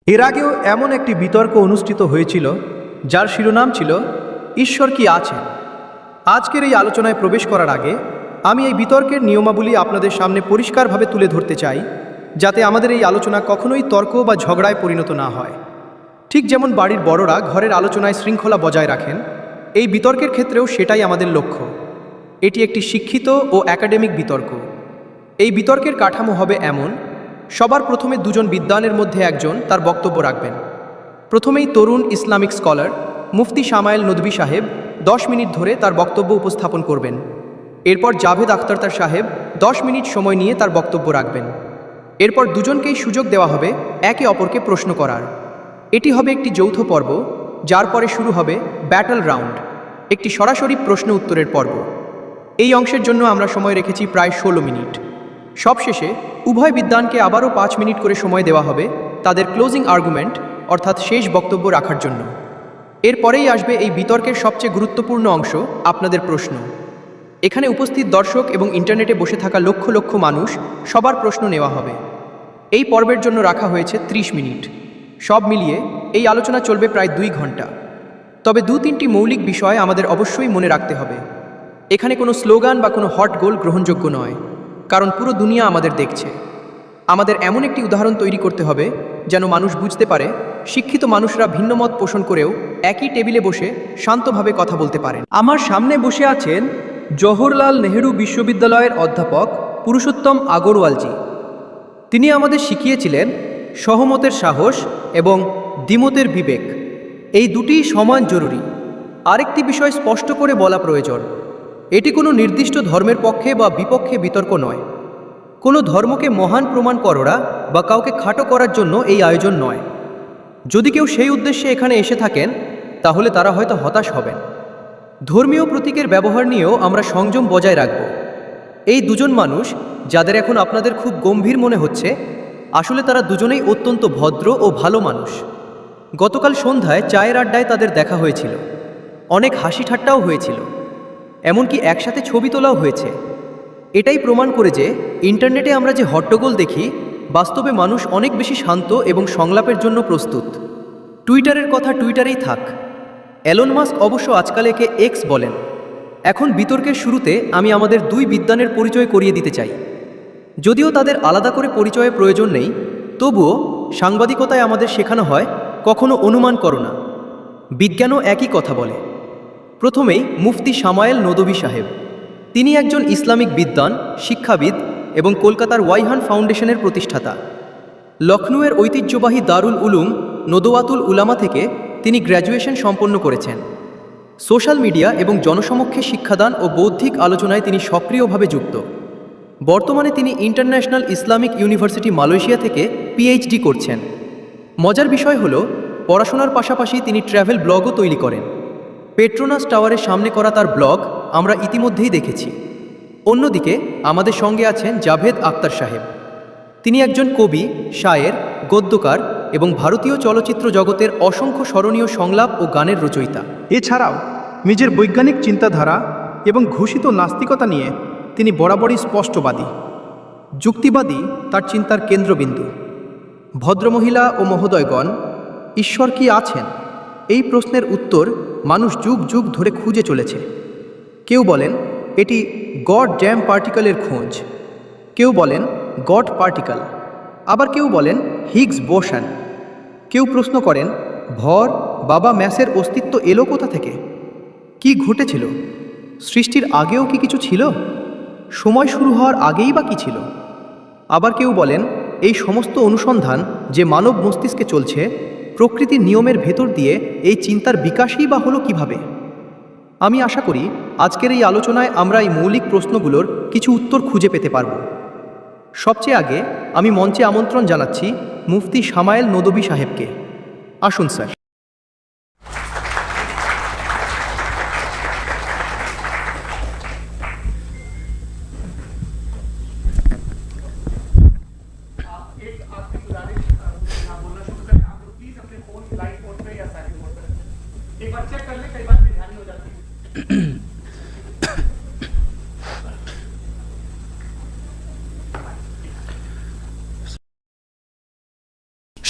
এর আগেও এমন একটি বিতর্ক অনুষ্ঠিত হয়েছিল যার শিরোনাম ছিল ঈশ্বর কি আছেন। আজকের এই আলোচনায় প্রবেশ করার আগে আমি এই বিতর্কের নিয়মাবলী আপনাদের সামনে পরিষ্কারভাবে তুলে ধরতে চাই, যাতে আমাদের এই আলোচনা কখনোই তর্ক বা ঝগড়ায় পরিণত না হয়। ঠিক যেমন বাড়ির বড়রা ঘরের আলোচনায় শৃঙ্খলা বজায় রাখেন, এই বিতর্কের ক্ষেত্রেও সেটাই আমাদের লক্ষ্য। এটি একটি শিক্ষিত ও একাডেমিক বিতর্ক। এই বিতর্কের কাঠামো হবে এমন: সবার প্রথমে দুজন বিদ্বানের মধ্যে একজন তার বক্তব্য রাখবেন। প্রথমেই তরুণ ইসলামিক স্কলার মুফতি শামায়েল নদভী সাহেব 10 মিনিট ধরে তার বক্তব্য উপস্থাপন করবেন। এরপর জাভেদ আখতার সাহেব 10 মিনিট সময় নিয়ে তার বক্তব্য রাখবেন। এরপর দুজনকেই সুযোগ দেওয়া হবে একে অপরকে প্রশ্ন করার। এটি হবে একটি যৌথ পর্ব, যার পরে শুরু হবে ব্যাটল রাউন্ড, একটি সরাসরি প্রশ্ন উত্তরের পর্ব। এই অংশের জন্য আমরা সময় রেখেছি প্রায় 16 মিনিট। সবশেষে উভয় বিদ্বানকে আবারও 5 মিনিট করে সময় দেওয়া হবে তাদের ক্লোজিং আর্গুমেন্ট অর্থাৎ শেষ বক্তব্য রাখার জন্য। এরপরেই আসবে এই বিতর্কের সবচেয়ে গুরুত্বপূর্ণ অংশ, আপনাদের প্রশ্ন। এখানে উপস্থিত দর্শক এবং ইন্টারনেটে বসে থাকা লক্ষ লক্ষ মানুষ সবার প্রশ্ন নেওয়া হবে। এই পর্বের জন্য রাখা হয়েছে 30 মিনিট। সব মিলিয়ে এই আলোচনা চলবে প্রায় 2 ঘন্টা। তবে 2-3টি মৌলিক বিষয় আমাদের অবশ্যই মনে রাখতে হবে। এখানে কোনো স্লোগান বা কোনো হট গোল গ্রহণযোগ্য নয়, কারণ পুরো দুনিয়া আমাদের দেখছে। আমাদের এমন একটি উদাহরণ তৈরি করতে হবে যেন মানুষ বুঝতে পারে শিক্ষিত মানুষরা ভিন্ন মত পোষণ করেও একই টেবিলে বসে শান্তভাবে কথা বলতে পারেন। আমার সামনে বসে আছেন জওহরলাল নেহেরু বিশ্ববিদ্যালয়ের অধ্যাপক পুরুষোত্তম আগরওয়ালজি। তিনি আমাদের শিখিয়েছিলেন সহমতের সাহস এবং দ্বিমতের বিবেক, এই দুটিই সমান জরুরি। আরেকটি বিষয় স্পষ্ট করে বলা প্রয়োজন, এটি কোনো নির্দিষ্ট ধর্মের পক্ষে বা বিপক্ষে বিতর্ক নয়। কোনো ধর্মকে মহান প্রমাণ করা বা কাউকে খাটো করার জন্য এই আয়োজন নয়। যদি কেউ সেই উদ্দেশ্যে এখানে এসে থাকেন, তাহলে তারা হয়তো হতাশ হবেন। ধর্মীয় প্রতীকের ব্যবহার নিয়েও আমরা সংযম বজায় রাখব। এই দুজন মানুষ যাদের এখন আপনাদের খুব গম্ভীর মনে হচ্ছে, আসলে তারা দুজনেই অত্যন্ত ভদ্র ও ভালো মানুষ। গতকাল সন্ধ্যায় চায়ের আড্ডায় তাদের দেখা হয়েছিল, অনেক হাসি ঠাট্টাও হয়েছিল, এমনকি একসাথে ছবি তোলাও হয়েছে। এটাই প্রমাণ করে যে ইন্টারনেটে আমরা যে হট্টগোল দেখি, বাস্তবে মানুষ অনেক বেশি শান্ত এবং সংলাপের জন্য প্রস্তুত। টুইটারের কথা টুইটারেই থাক। এলন মাস্ক অবশ্য আজকাল একে এক্স বলেন। এখন বিতর্কের শুরুতে আমি আমাদের 2 বিদ্বানের পরিচয় করিয়ে দিতে চাই। যদিও তাদের আলাদা করে পরিচয়ের প্রয়োজন নেই, তবুও সাংবাদিকতায় আমাদের শেখানো হয় কখনো অনুমান করো না, বিজ্ঞানও একই কথা বলে। প্রথমেই মুফতি শামায়েল নদভী সাহেব। তিনি একজন ইসলামিক বিদ্বান, শিক্ষাবিদ এবং কলকাতার ওয়াইহান ফাউন্ডেশনের প্রতিষ্ঠাতা। লখনউয়ের ঐতিহ্যবাহী দারুল উলুম নদওয়াতুল উলামা থেকে তিনি গ্র্যাজুয়েশন সম্পন্ন করেছেন। সোশ্যাল মিডিয়া এবং জনসমক্ষে শিক্ষাদান ও বৌদ্ধিক আলোচনায় তিনি সক্রিয়ভাবে যুক্ত। বর্তমানে তিনি ইন্টারন্যাশনাল ইসলামিক ইউনিভার্সিটি মালয়েশিয়া থেকে পিএইচডি করছেন। মজার বিষয় হলো, পড়াশোনার পাশাপাশি তিনি ট্র্যাভেল ব্লগও তৈরি করেন। পেট্রোনাস টাওয়ারের সামনে করা তার ব্লগ আমরা ইতিমধ্যেই দেখেছি। অন্যদিকে আমাদের সঙ্গে আছেন জাভেদ আখতার সাহেব। তিনি একজন কবি, শায়ের, গদ্যকার এবং ভারতীয় চলচ্চিত্র জগতের অসংখ্য স্মরণীয় সংলাপ ও গানের রচয়িতা। এছাড়াও নিজের বৈজ্ঞানিক চিন্তাধারা এবং ঘোষিত নাস্তিকতা নিয়ে তিনি বরাবরই স্পষ্টবাদী। যুক্তিবাদী তার চিন্তার কেন্দ্রবিন্দু। ভদ্রমহিলা ও মহোদয়গণ, ঈশ্বর কি আছেন? এই প্রশ্নের উত্তর মানুষ যুগ যুগ ধরে খুঁজে চলেছে। কেউ বলেন এটি গড ড্যাম পার্টিকেলের খোঁজ, কেউ বলেন গড পার্টিকেল, আবার কেউ বলেন হিগস বোসন। কেউ প্রশ্ন করেন ভর বাবা ম্যাসের অস্তিত্ব এলো কোথা থেকে? কি ঘটেছিল? সৃষ্টির আগেও কি কিছু ছিল? সময় শুরু হওয়ার আগেই বা কী ছিল? আবার কেউ বলেন এই সমস্ত অনুসন্ধান যে মানব মস্তিষ্কে চলছে, প্রকৃতির নিয়মের ভেতর দিয়ে এই চিন্তার বিকাশই বা হলো কিভাবে? আমি আশা করি আজকের এই আলোচনায় আমরা এই মৌলিক প্রশ্নগুলোর কিছু উত্তর খুঁজে পেতে পারব। সবচেয়ে আগে আমি মঞ্চে আমন্ত্রণ জানাচ্ছি মুফতি শামায়েল নদভী সাহেবকে। আসুন স্যার।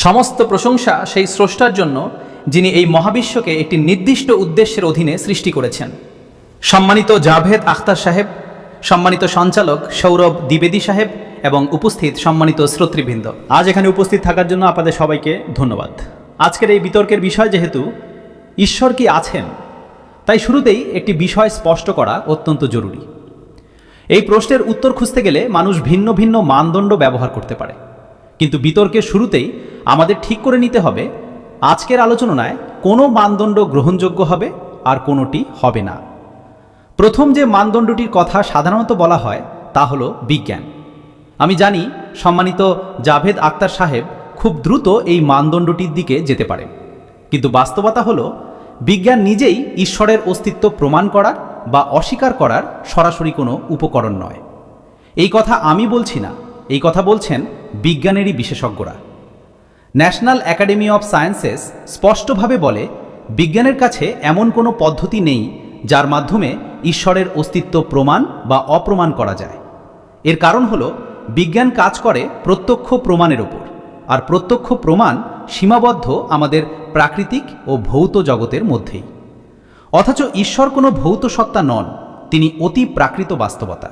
সমস্ত প্রশংসা সেই স্রষ্টার জন্য, যিনি এই মহাবিশ্বকে একটি নির্দিষ্ট উদ্দেশ্যের অধীনে সৃষ্টি করেছেন। সম্মানিত জাভেদ আখতার সাহেব, সম্মানিত সঞ্চালক সৌরভ দ্বিবেদী সাহেব এবং উপস্থিত সম্মানিত শ্রোতৃবৃন্দ, আজ এখানে উপস্থিত থাকার জন্য আপনাদের সবাইকে ধন্যবাদ। আজকের এই বিতর্কের বিষয় যেহেতু ঈশ্বর কি আছেন, তাই শুরুতেই একটি বিষয় স্পষ্ট করা অত্যন্ত জরুরি। এই প্রশ্নের উত্তর খুঁজতে গেলে মানুষ ভিন্ন ভিন্ন মানদণ্ড ব্যবহার করতে পারে, কিন্তু বিতর্কের শুরুতেই আমাদের ঠিক করে নিতে হবে আজকের আলোচনায় কোনো মানদণ্ড গ্রহণযোগ্য হবে আর কোনোটি হবে না। প্রথম যে মানদণ্ডটির কথা সাধারণত বলা হয় তা হলো বিজ্ঞান। আমি জানি সম্মানিত জাভেদ আখতার সাহেব খুব দ্রুত এই মানদণ্ডটির দিকে যেতে পারেন, কিন্তু বাস্তবতা হলো বিজ্ঞান নিজেই ঈশ্বরের অস্তিত্ব প্রমাণ করার বা অস্বীকার করার সরাসরি কোনো উপকরণ নয়। এই কথা আমি বলছি না, এই কথা বলছেন বিজ্ঞানেরই বিশেষজ্ঞরা। ন্যাশনাল একাডেমি অফ সায়েন্সেস স্পষ্টভাবে বলে বিজ্ঞানের কাছে এমন কোনো পদ্ধতি নেই যার মাধ্যমে ঈশ্বরের অস্তিত্ব প্রমাণ বা অপ্রমাণ করা যায়। এর কারণ হলো বিজ্ঞান কাজ করে প্রত্যক্ষ প্রমাণের ওপর, আর প্রত্যক্ষ প্রমাণ সীমাবদ্ধ আমাদের প্রাকৃতিক ও ভৌত জগতের মধ্যেই। অথচ ঈশ্বর কোনো ভৌত সত্তা নন, তিনি অতি প্রাকৃত বাস্তবতা।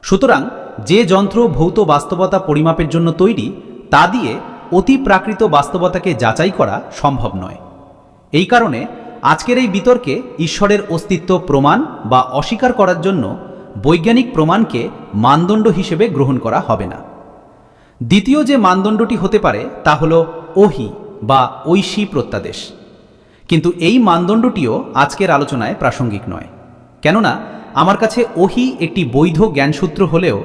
সুতরাং যে যন্ত্র ভৌত বাস্তবতা পরিমাপের জন্য তৈরি তা দিয়ে অতি প্রাকৃত বাস্তবতাকে যাচাই করা সম্ভব নয়। এই কারণে আজকের এই বিতর্কে ঈশ্বরের অস্তিত্ব প্রমাণ বা অস্বীকার করার জন্য বৈজ্ঞানিক প্রমাণকে মানদণ্ড হিসেবে গ্রহণ করা হবে না। দ্বিতীয় যে মানদণ্ডটি হতে পারে তা হল ওহি বা ঐশী প্রত্যাদেশ, কিন্তু এই মানদণ্ডটিও আজকের আলোচনায় প্রাসঙ্গিক নয়। কেননা আমার কাছে ওহি একটি বৈধ জ্ঞানসূত্র হলেও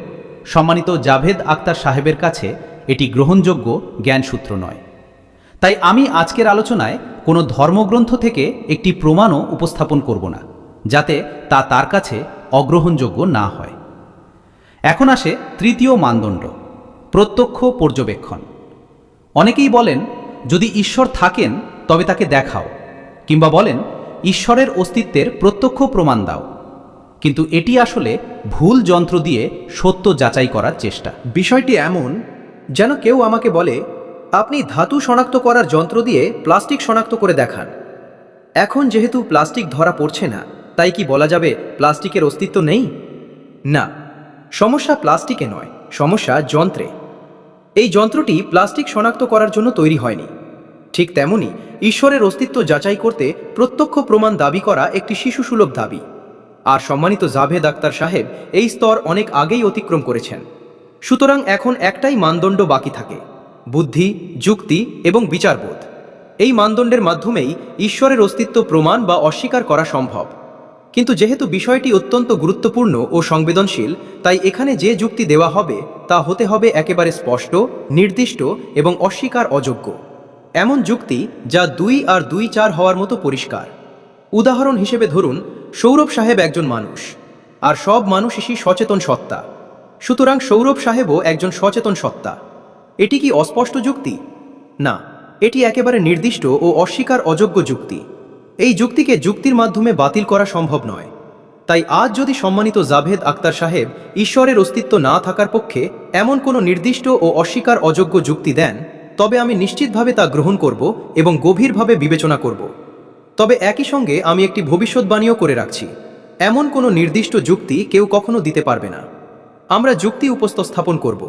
সম্মানিত জাভেদ আখতার সাহেবের কাছে এটি গ্রহণযোগ্য জ্ঞানসূত্র নয়। তাই আমি আজকের আলোচনায় কোনো ধর্মগ্রন্থ থেকে একটি প্রমাণও উপস্থাপন করব না, যাতে তা তার কাছে অগ্রহণযোগ্য না হয়। এখন আসে তৃতীয় মানদণ্ড, প্রত্যক্ষ পর্যবেক্ষণ। অনেকেই বলেন যদি ঈশ্বর থাকেন তবে তাকে দেখাও, কিংবা বলেন ঈশ্বরের অস্তিত্বের প্রত্যক্ষ প্রমাণ দাও, কিন্তু এটি আসলে ভুল যন্ত্র দিয়ে সত্য যাচাই করার চেষ্টা। বিষয়টি এমন যেন কেউ আমাকে বলে আপনি ধাতু শনাক্ত করার যন্ত্র দিয়ে প্লাস্টিক শনাক্ত করে দেখান। এখন যেহেতু প্লাস্টিক ধরা পড়ছে না, তাই কি বলা যাবে প্লাস্টিকের অস্তিত্ব নেই? না, সমস্যা প্লাস্টিকে নয়, সমস্যা যন্ত্রে। এই যন্ত্রটি প্লাস্টিক শনাক্ত করার জন্য তৈরি হয়নি। ঠিক তেমনি ঈশ্বরের অস্তিত্ব যাচাই করতে প্রত্যক্ষ প্রমাণ দাবি করা একটি শিশুসুলভ দাবি। আর সম্মানিত জাভেদ আখতার সাহেব এই স্তর অনেক আগেই অতিক্রম করেছেন। সুতরাং এখন একটাই মানদণ্ড বাকি থাকে, বুদ্ধি, যুক্তি এবং বিচারবোধ। এই মানদণ্ডের মাধ্যমেই ঈশ্বরের অস্তিত্ব প্রমাণ বা অস্বীকার করা সম্ভব। কিন্তু যেহেতু বিষয়টি অত্যন্ত গুরুত্বপূর্ণ ও সংবেদনশীল, তাই এখানে যে যুক্তি দেওয়া হবে তা হতে হবে একেবারে স্পষ্ট, নির্দিষ্ট এবং অস্বীকার অযোগ্য। এমন যুক্তি যা 2 আর 2 4 হওয়ার মতো পরিষ্কার। উদাহরণ হিসেবে ধরুন, সৌরভ সাহেব একজন মানুষ, আর সব মানুষই সচেতন সত্তা। সুতরাং সৌরভ সাহেবও একজন সচেতন সত্তা। এটি কি অস্পষ্ট যুক্তি? না, এটি একেবারে নির্দিষ্ট ও অস্বীকার অযোগ্য যুক্তি। এই যুক্তিকে যুক্তির মাধ্যমে বাতিল করা সম্ভব নয়। তাই আজ যদি সম্মানিত জাভেদ আখতার সাহেব ঈশ্বরের অস্তিত্ব না থাকার পক্ষে এমন কোনো নির্দিষ্ট ও অস্বীকার অযোগ্য যুক্তি দেন, তবে আমি নিশ্চিতভাবে তা গ্রহণ করব এবং গভীরভাবে বিবেচনা করব। তবে একই সঙ্গে আমি একটি ভবিষ্যৎবাণীও করে রাখছি, এমন কোনো নির্দিষ্ট যুক্তি কেউ কখনো দিতে পারবে না। আমরা যুক্তি উপস্থাপন করব,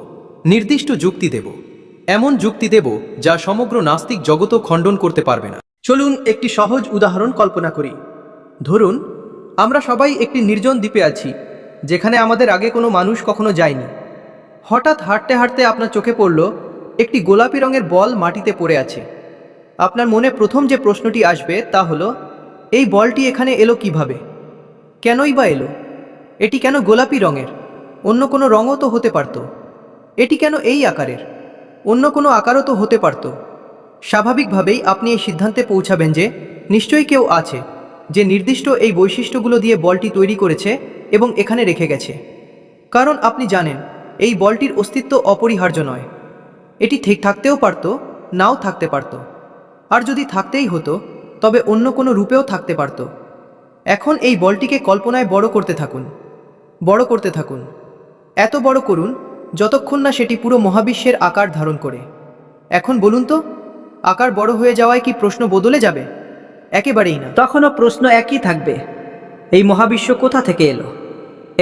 নির্দিষ্ট যুক্তি দেব, এমন যুক্তি দেব যা সমগ্র নাস্তিক জগতও খণ্ডন করতে পারবে না। চলুন একটি সহজ উদাহরণ কল্পনা করি। ধরুন আমরা সবাই একটি নির্জন দ্বীপে আছি, যেখানে আমাদের আগে কোনো মানুষ কখনো যায়নি। হঠাৎ হাঁটতে হাঁটতে আপনার চোখে পড়ল একটি গোলাপি রঙের বল মাটিতে পড়ে আছে। আপনার মনে প্রথম যে প্রশ্নটি আসবে তা হলো, এই বলটি এখানে এলো কিভাবে? কেনই বা এলো? এটি কেন গোলাপি রঙের? অন্য কোনো রঙও তো হতে পারত। এটি কেন এই আকারের? অন্য কোনো আকারও তো হতে পারত। স্বাভাবিকভাবেই আপনি এই সিদ্ধান্তে পৌঁছাবেন যে নিশ্চয়ই কেউ আছে যে নির্দিষ্ট এই বৈশিষ্ট্যগুলো দিয়ে বলটি তৈরি করেছে এবং এখানে রেখে গেছে। কারণ আপনি জানেন এই বলটির অস্তিত্ব অপরিহার্য নয়। এটি ঠিক থাকতেও পারত, নাও থাকতে পারত। আর যদি থাকতেই হতো তবে অন্য কোনো রূপেও থাকতে পারত। এখন এই বলটিকে কল্পনায় বড় করতে থাকুন, বড় করতে থাকুন, এত বড় করুন যতক্ষণ না সেটি পুরো মহাবিশ্বের আকার ধারণ করে। এখন বলুন তো, আকার বড় হয়ে যাওয়ায় কি প্রশ্ন বদলে যাবে? একেবারেই না। তখনও প্রশ্ন একই থাকবে, এই মহাবিশ্ব কোথা থেকে এলো?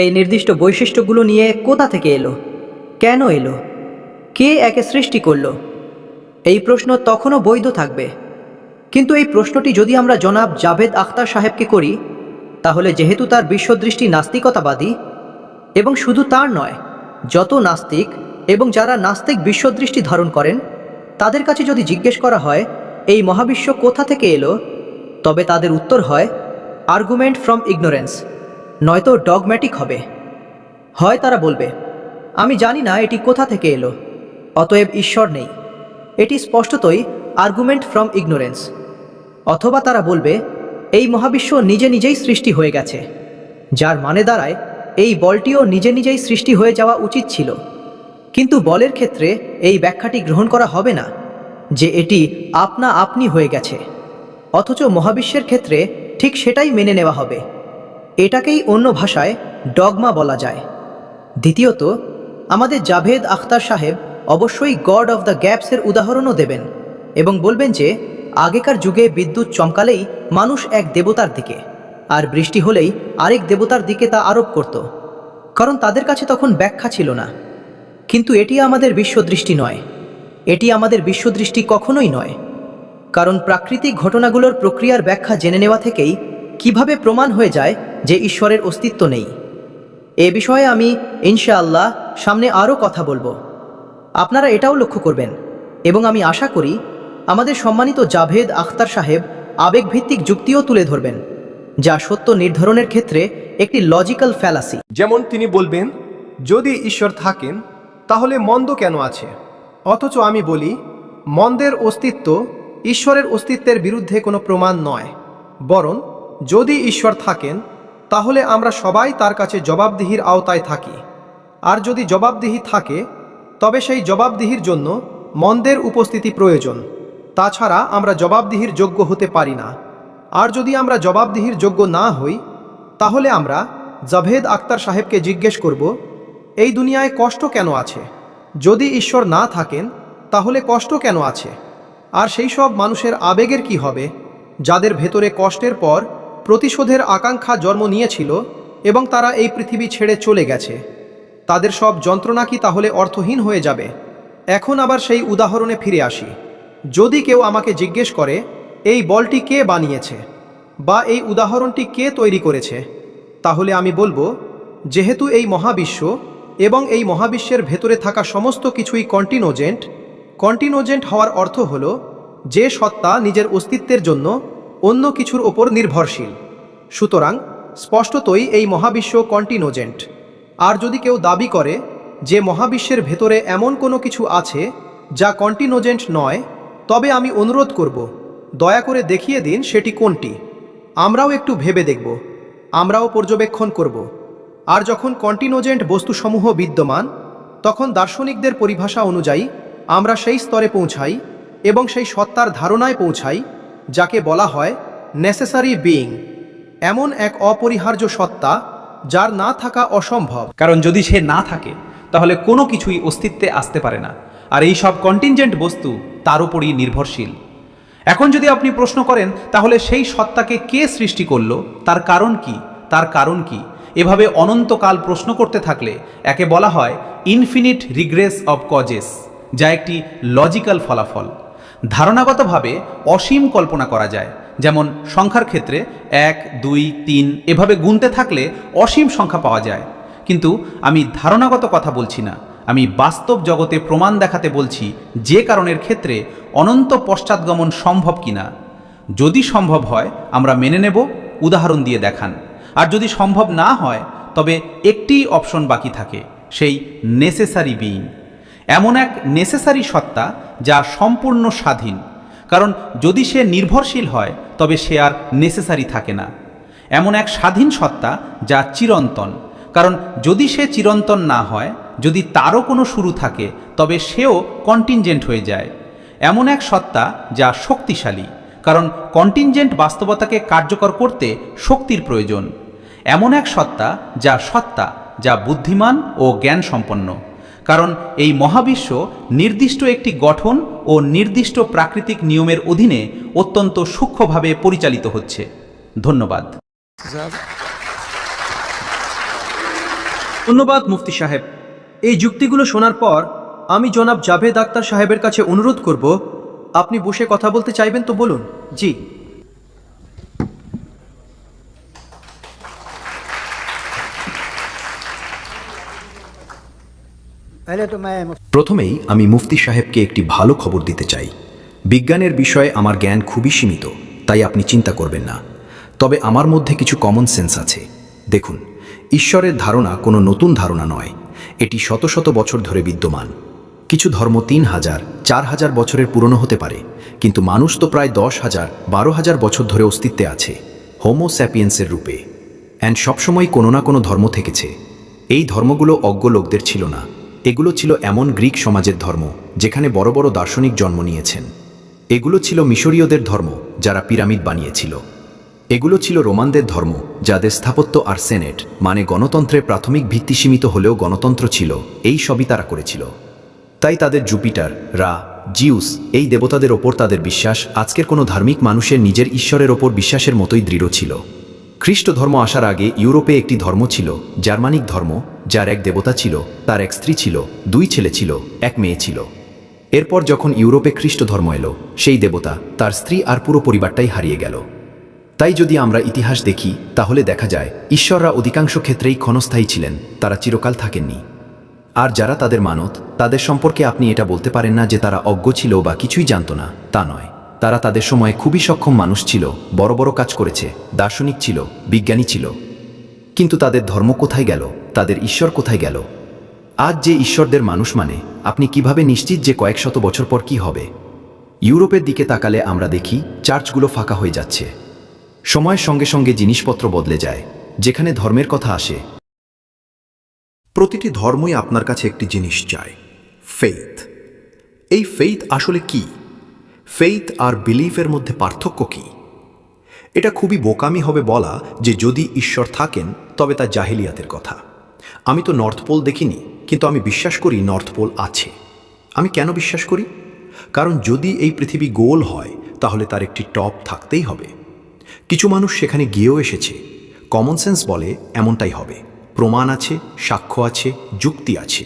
এই নির্দিষ্ট বৈশিষ্ট্যগুলো নিয়ে কোথা থেকে এলো? কেন এলো? কে একে সৃষ্টি করলো? এই প্রশ্ন তখনও বৈধ থাকবে। কিন্তু এই প্রশ্নটি যদি আমরা জনাব জাভেদ আখতার সাহেবকে করি, তাহলে যেহেতু তার বিশ্বদৃষ্টি নাস্তিকতাবাদী, এবং শুধু তার নয়, যত নাস্তিক এবং যারা নাস্তিক বিশ্বদৃষ্টি ধারণ করেন তাদের কাছে যদি জিজ্ঞেস করা হয় এই মহাবিশ্ব কোথা থেকে এলো, তবে তাদের উত্তর হয় আর্গুমেন্ট ফ্রম ইগনোরেন্স, নয়তো ডগম্যাটিক হবে। হয় তারা বলবে আমি জানি না এটি কোথা থেকে এলো, অতএব ঈশ্বর নেই, এটি স্পষ্টতই আর্গুমেন্ট ফ্রম ইগনোরেন্স। অথবা তারা বলবে এই মহাবিশ্ব নিজে নিজেই সৃষ্টি হয়ে গেছে, যার মানে দাঁড়ায় এই বলটিও নিজে নিজেই সৃষ্টি হয়ে যাওয়া উচিত ছিল। কিন্তু বলের ক্ষেত্রে এই ব্যাখ্যাটি গ্রহণ করা হবে না যে এটি আপনা আপনি হয়ে গেছে, অথচ মহাবিশ্বের ক্ষেত্রে ঠিক সেটাই মেনে নেওয়া হবে। এটাকেই অন্য ভাষায় ডগমা বলা যায়। দ্বিতীয়ত, আমাদের জাভেদ আখতার সাহেব অবশ্যই গড অফ দ্য গ্যাপসের উদাহরণও দেবেন এবং বলবেন যে আগেকার যুগে বিদ্যুৎ চমকালেই মানুষ এক দেবতার দিকে আর বৃষ্টি হলেই আরেক দেবতার দিকে তা আরোপ করত, কারণ তাদের কাছে তখন ব্যাখ্যা ছিল না। কিন্তু এটি আমাদের বিশ্বদৃষ্টি নয়, এটি আমাদের বিশ্বদৃষ্টি কখনোই নয়, কারণ প্রাকৃতিক ঘটনাগুলোর প্রক্রিয়ার ব্যাখ্যা জেনে নেওয়া থেকেই কিভাবে প্রমাণ হয়ে যায় যে ঈশ্বরের অস্তিত্ব নেই। এ বিষয়ে আমি ইনশাআল্লাহ সামনে আরও কথা বলবো। আপনারা এটাও লক্ষ্য করবেন এবং আমি আশা করি আমাদের সম্মানিত জাভেদ আখতার সাহেব আবেগভিত্তিক যুক্তিও তুলে ধরবেন, যা সত্য নির্ধারণের ক্ষেত্রে একটি লজিক্যাল ফ্যালাসি। যেমন তিনি বলবেন, যদি ঈশ্বর থাকেন তাহলে মন্দ কেন আছে? অথচ আমি বলি, মন্দের অস্তিত্ব ঈশ্বরের অস্তিত্বের বিরুদ্ধে কোনো প্রমাণ নয়, বরং যদি ঈশ্বর থাকেন তাহলে আমরা সবাই তার কাছে জবাবদিহির আওতায় থাকি। আর যদি জবাবদিহি থাকে তবে সেই জবাবদিহির জন্য মন্দের উপস্থিতি প্রয়োজন, তাছাড়া আমরা জবাবদিহির যোগ্য হতে পারি না। আর যদি আমরা জবাবদিহির যোগ্য না হই, তাহলে আমরা জাভেদ আখতার সাহেবকে জিজ্ঞেস করব, এই দুনিয়ায় কষ্ট কেন আছে? যদি ঈশ্বর না থাকেন তাহলে কষ্ট কেন আছে? আর সেই সব মানুষের আবেগের কি হবে যাদের ভেতরে কষ্টের পর প্রতিশোধের আকাঙ্ক্ষা জন্ম নিয়েছিল এবং তারা এই পৃথিবী ছেড়ে চলে গেছে? তাদের সব যন্ত্রণা কি তাহলে অর্থহীন হয়ে যাবে? এখন আবার সেই উদাহরণে ফিরে আসি। যদি কেউ আমাকে জিজ্ঞেস করে এই বলটি কে বানিয়েছে বা এই উদাহরণটি কে তৈরি করেছে, তাহলে আমি বলবো, যেহেতু এই মহাবিশ্ব এবং এই মহাবিশ্বের ভেতরে থাকা সমস্ত কিছুই কন্টিনোজেন্ট হওয়ার অর্থ হলো যে সত্তা নিজের অস্তিত্বের জন্য অন্য কিছুর ওপর নির্ভরশীল। সুতরাং স্পষ্টতই এই মহাবিশ্ব কন্টিনোজেন্ট। আর যদি কেউ দাবি করে যে মহাবিশ্বের ভেতরে এমন কোনো কিছু আছে যা কন্টিনোজেন্ট নয়, তবে আমি অনুরোধ করব, দয়া করে দেখিয়ে দিন সেটি কোনটি। আমরাও একটু ভেবে দেখব, আমরাও পর্যবেক্ষণ করব। আর যখন কন্টিনোজেন্ট বস্তুসমূহ বিদ্যমান, তখন দার্শনিকদের পরিভাষা অনুযায়ী আমরা সেই স্তরে পৌঁছাই এবং সেই সত্তার ধারণায় পৌঁছাই যাকে বলা হয় নেসেসারি বিইং, এমন এক অপরিহার্য সত্তা যার না থাকা অসম্ভব। কারণ যদি সে না থাকে তাহলে কোনো কিছুই অস্তিত্বে আসতে পারে না, আর এই সব কন্টিনজেন্ট বস্তু তার উপরই নির্ভরশীল। এখন যদি আপনি প্রশ্ন করেন তাহলে সেই সত্তাকে কে সৃষ্টি করলো, তার কারণ কি, তার কারণ কি, এভাবে অনন্তকাল প্রশ্ন করতে থাকলে একে বলা হয় ইনফিনিট রিগ্রেস অব কজেস, যা একটি লজিক্যাল ফলাফল। ধারণাগতভাবে অসীম কল্পনা করা যায়, যেমন সংখ্যার ক্ষেত্রে 1, 2, 3 এভাবে গুনতে থাকলে অসীম সংখ্যা পাওয়া যায়। কিন্তু আমি ধারণাগত কথা বলছি না, আমি বাস্তব জগতে প্রমাণ দেখাতে বলছি যে কারণের ক্ষেত্রে অনন্ত পশ্চাৎগমন সম্ভব কিনা। যদি সম্ভব হয় আমরা মেনে নেব, উদাহরণ দিয়ে দেখান। আর যদি সম্ভব না হয় তবে একটি অপশন বাকি থাকে, সেই নেসেসারি বিইং, এমন এক নেসেসারি সত্তা যা সম্পূর্ণ স্বাধীন। কারণ যদি সে নির্ভরশীল হয় তবে সে আর নেসেসারি থাকে না। এমন এক স্বাধীন সত্তা যা চিরন্তন, কারণ যদি সে চিরন্তন না হয়, যদি তারও কোনো শুরু থাকে, তবে সেও কন্টিনজেন্ট হয়ে যায়। এমন এক সত্তা যা শক্তিশালী, কারণ কন্টিনজেন্ট বাস্তবতাকে কার্যকর করতে শক্তির প্রয়োজন। এমন এক সত্তা যা বুদ্ধিমান ও জ্ঞান সম্পন্ন, কারণ এই মহাবিশ্ব নির্দিষ্ট একটি গঠন ও নির্দিষ্ট প্রাকৃতিক নিয়মের অধীনে অত্যন্ত সূক্ষ্মভাবে পরিচালিত হচ্ছে। ধন্যবাদ। ধন্যবাদ মুফতি সাহেব। এই যুক্তিগুলো শোনার পর আমি জনাব জাভেদ আখতার সাহেবের কাছে অনুরোধ করব, আপনি বসে কথা বলতে চাইবেন তো বলুন। জি। প্রথমেই আমি মুফতি সাহেবকে একটি ভালো খবর দিতে চাই। বিজ্ঞানের বিষয়ে আমার জ্ঞান খুবই সীমিত, তাই আপনি চিন্তা করবেন না। তবে আমার মধ্যে কিছু কমন সেন্স আছে। দেখুন, ঈশ্বরের ধারণা কোনো নতুন ধারণা নয়, এটি শত শত বছর ধরে বিদ্যমান। কিছু ধর্ম 3000, 4000 বছরের পুরনো হতে পারে, কিন্তু মানুষ তো প্রায় 10,000, 12,000 বছর ধরে অস্তিত্বে আছে, হোমো স্যাপিয়েন্সের রূপে। অ্যান্ড সবসময় কোনো না কোনো ধর্ম থেকেছে। এই ধর্মগুলো অজ্ঞ লোকদের ছিল না, এগুলো ছিল এমন গ্রিক সমাজের ধর্ম যেখানে বড় বড় দার্শনিক জন্ম নিয়েছেন। এগুলো ছিল মিশরীয়দের ধর্ম যারা পিরামিড বানিয়েছিল। এগুলো ছিল রোমানদের ধর্ম যাদের স্থাপত্য আর সেনেট মানে গণতন্ত্রের প্রাথমিক ভিত্তি সীমিত হলেও গণতন্ত্র ছিল, এই সবই তারা করেছিল। তাই তাদের জুপিটার, রা, জিউস এই দেবতাদের ওপর তাদের বিশ্বাস আজকের কোনো ধার্মিক মানুষের নিজের ঈশ্বরের ওপর বিশ্বাসের মতোই দৃঢ় ছিল। খ্রিস্ট ধর্ম আসার আগে ইউরোপে একটি ধর্ম ছিল, জার্মানিক ধর্ম, যার এক দেবতা ছিল, তার এক স্ত্রী ছিল, 2 ছেলে ছিল, 1 মেয়ে ছিল। এরপর যখন ইউরোপে খ্রিস্ট ধর্ম এলো, সেই দেবতা, তার স্ত্রী আর পুরো পরিবারটাই হারিয়ে গেল। তাই যদি আমরা ইতিহাস দেখি তাহলে দেখা যায় ঈশ্বররা অধিকাংশ ক্ষেত্রেই ক্ষণস্থায়ী ছিলেন, তারা চিরকাল থাকেননি। আর যারা তাদের মানত, তাদের সম্পর্কে আপনি এটা বলতে পারেন না যে তারা অজ্ঞ ছিল বা কিছুই জানত না, তা নয়। তারা তাদের সময়ে খুবই সক্ষম মানুষ ছিল, বড় বড় কাজ করেছে, দার্শনিক ছিল, বিজ্ঞানী ছিল। কিন্তু তাদের ধর্ম কোথায় গেল? তাদের ঈশ্বর কোথায় গেল? আজ যে ঈশ্বরদের মানুষ মানে, আপনি কিভাবে নিশ্চিত যে কয়েক শত বছর পর কি হবে? ইউরোপের দিকে তাকালে আমরা দেখি চার্চগুলো ফাঁকা হয়ে যাচ্ছে। সময়ের সঙ্গে সঙ্গে জিনিসপত্র বদলে যায়। যেখানে ধর্মের কথা আসে, প্রতিটি ধর্মই আপনার কাছে একটি জিনিস চায়, ফেইথ। এই ফেইথ আসলে কি? ফেইথ আর বিলিফের মধ্যে পার্থক্য কি? এটা খুবই বোকামি হবে বলা যে যদি ঈশ্বর থাকেন তবে তা জাহিলিয়াতের কথা। আমি তো নর্থ পোল দেখিনি, কিন্তু আমি বিশ্বাস করি নর্থ পোল আছে। আমি কেন বিশ্বাস করি? কারণ যদি এই পৃথিবী গোল হয় তাহলে তার একটি টপ থাকতেই হবে। কিছু মানুষ সেখানে গিয়েও এসেছে। কমন সেন্স বলে এমনটাই হবে। প্রমাণ আছে, সাক্ষ্য আছে, যুক্তি আছে।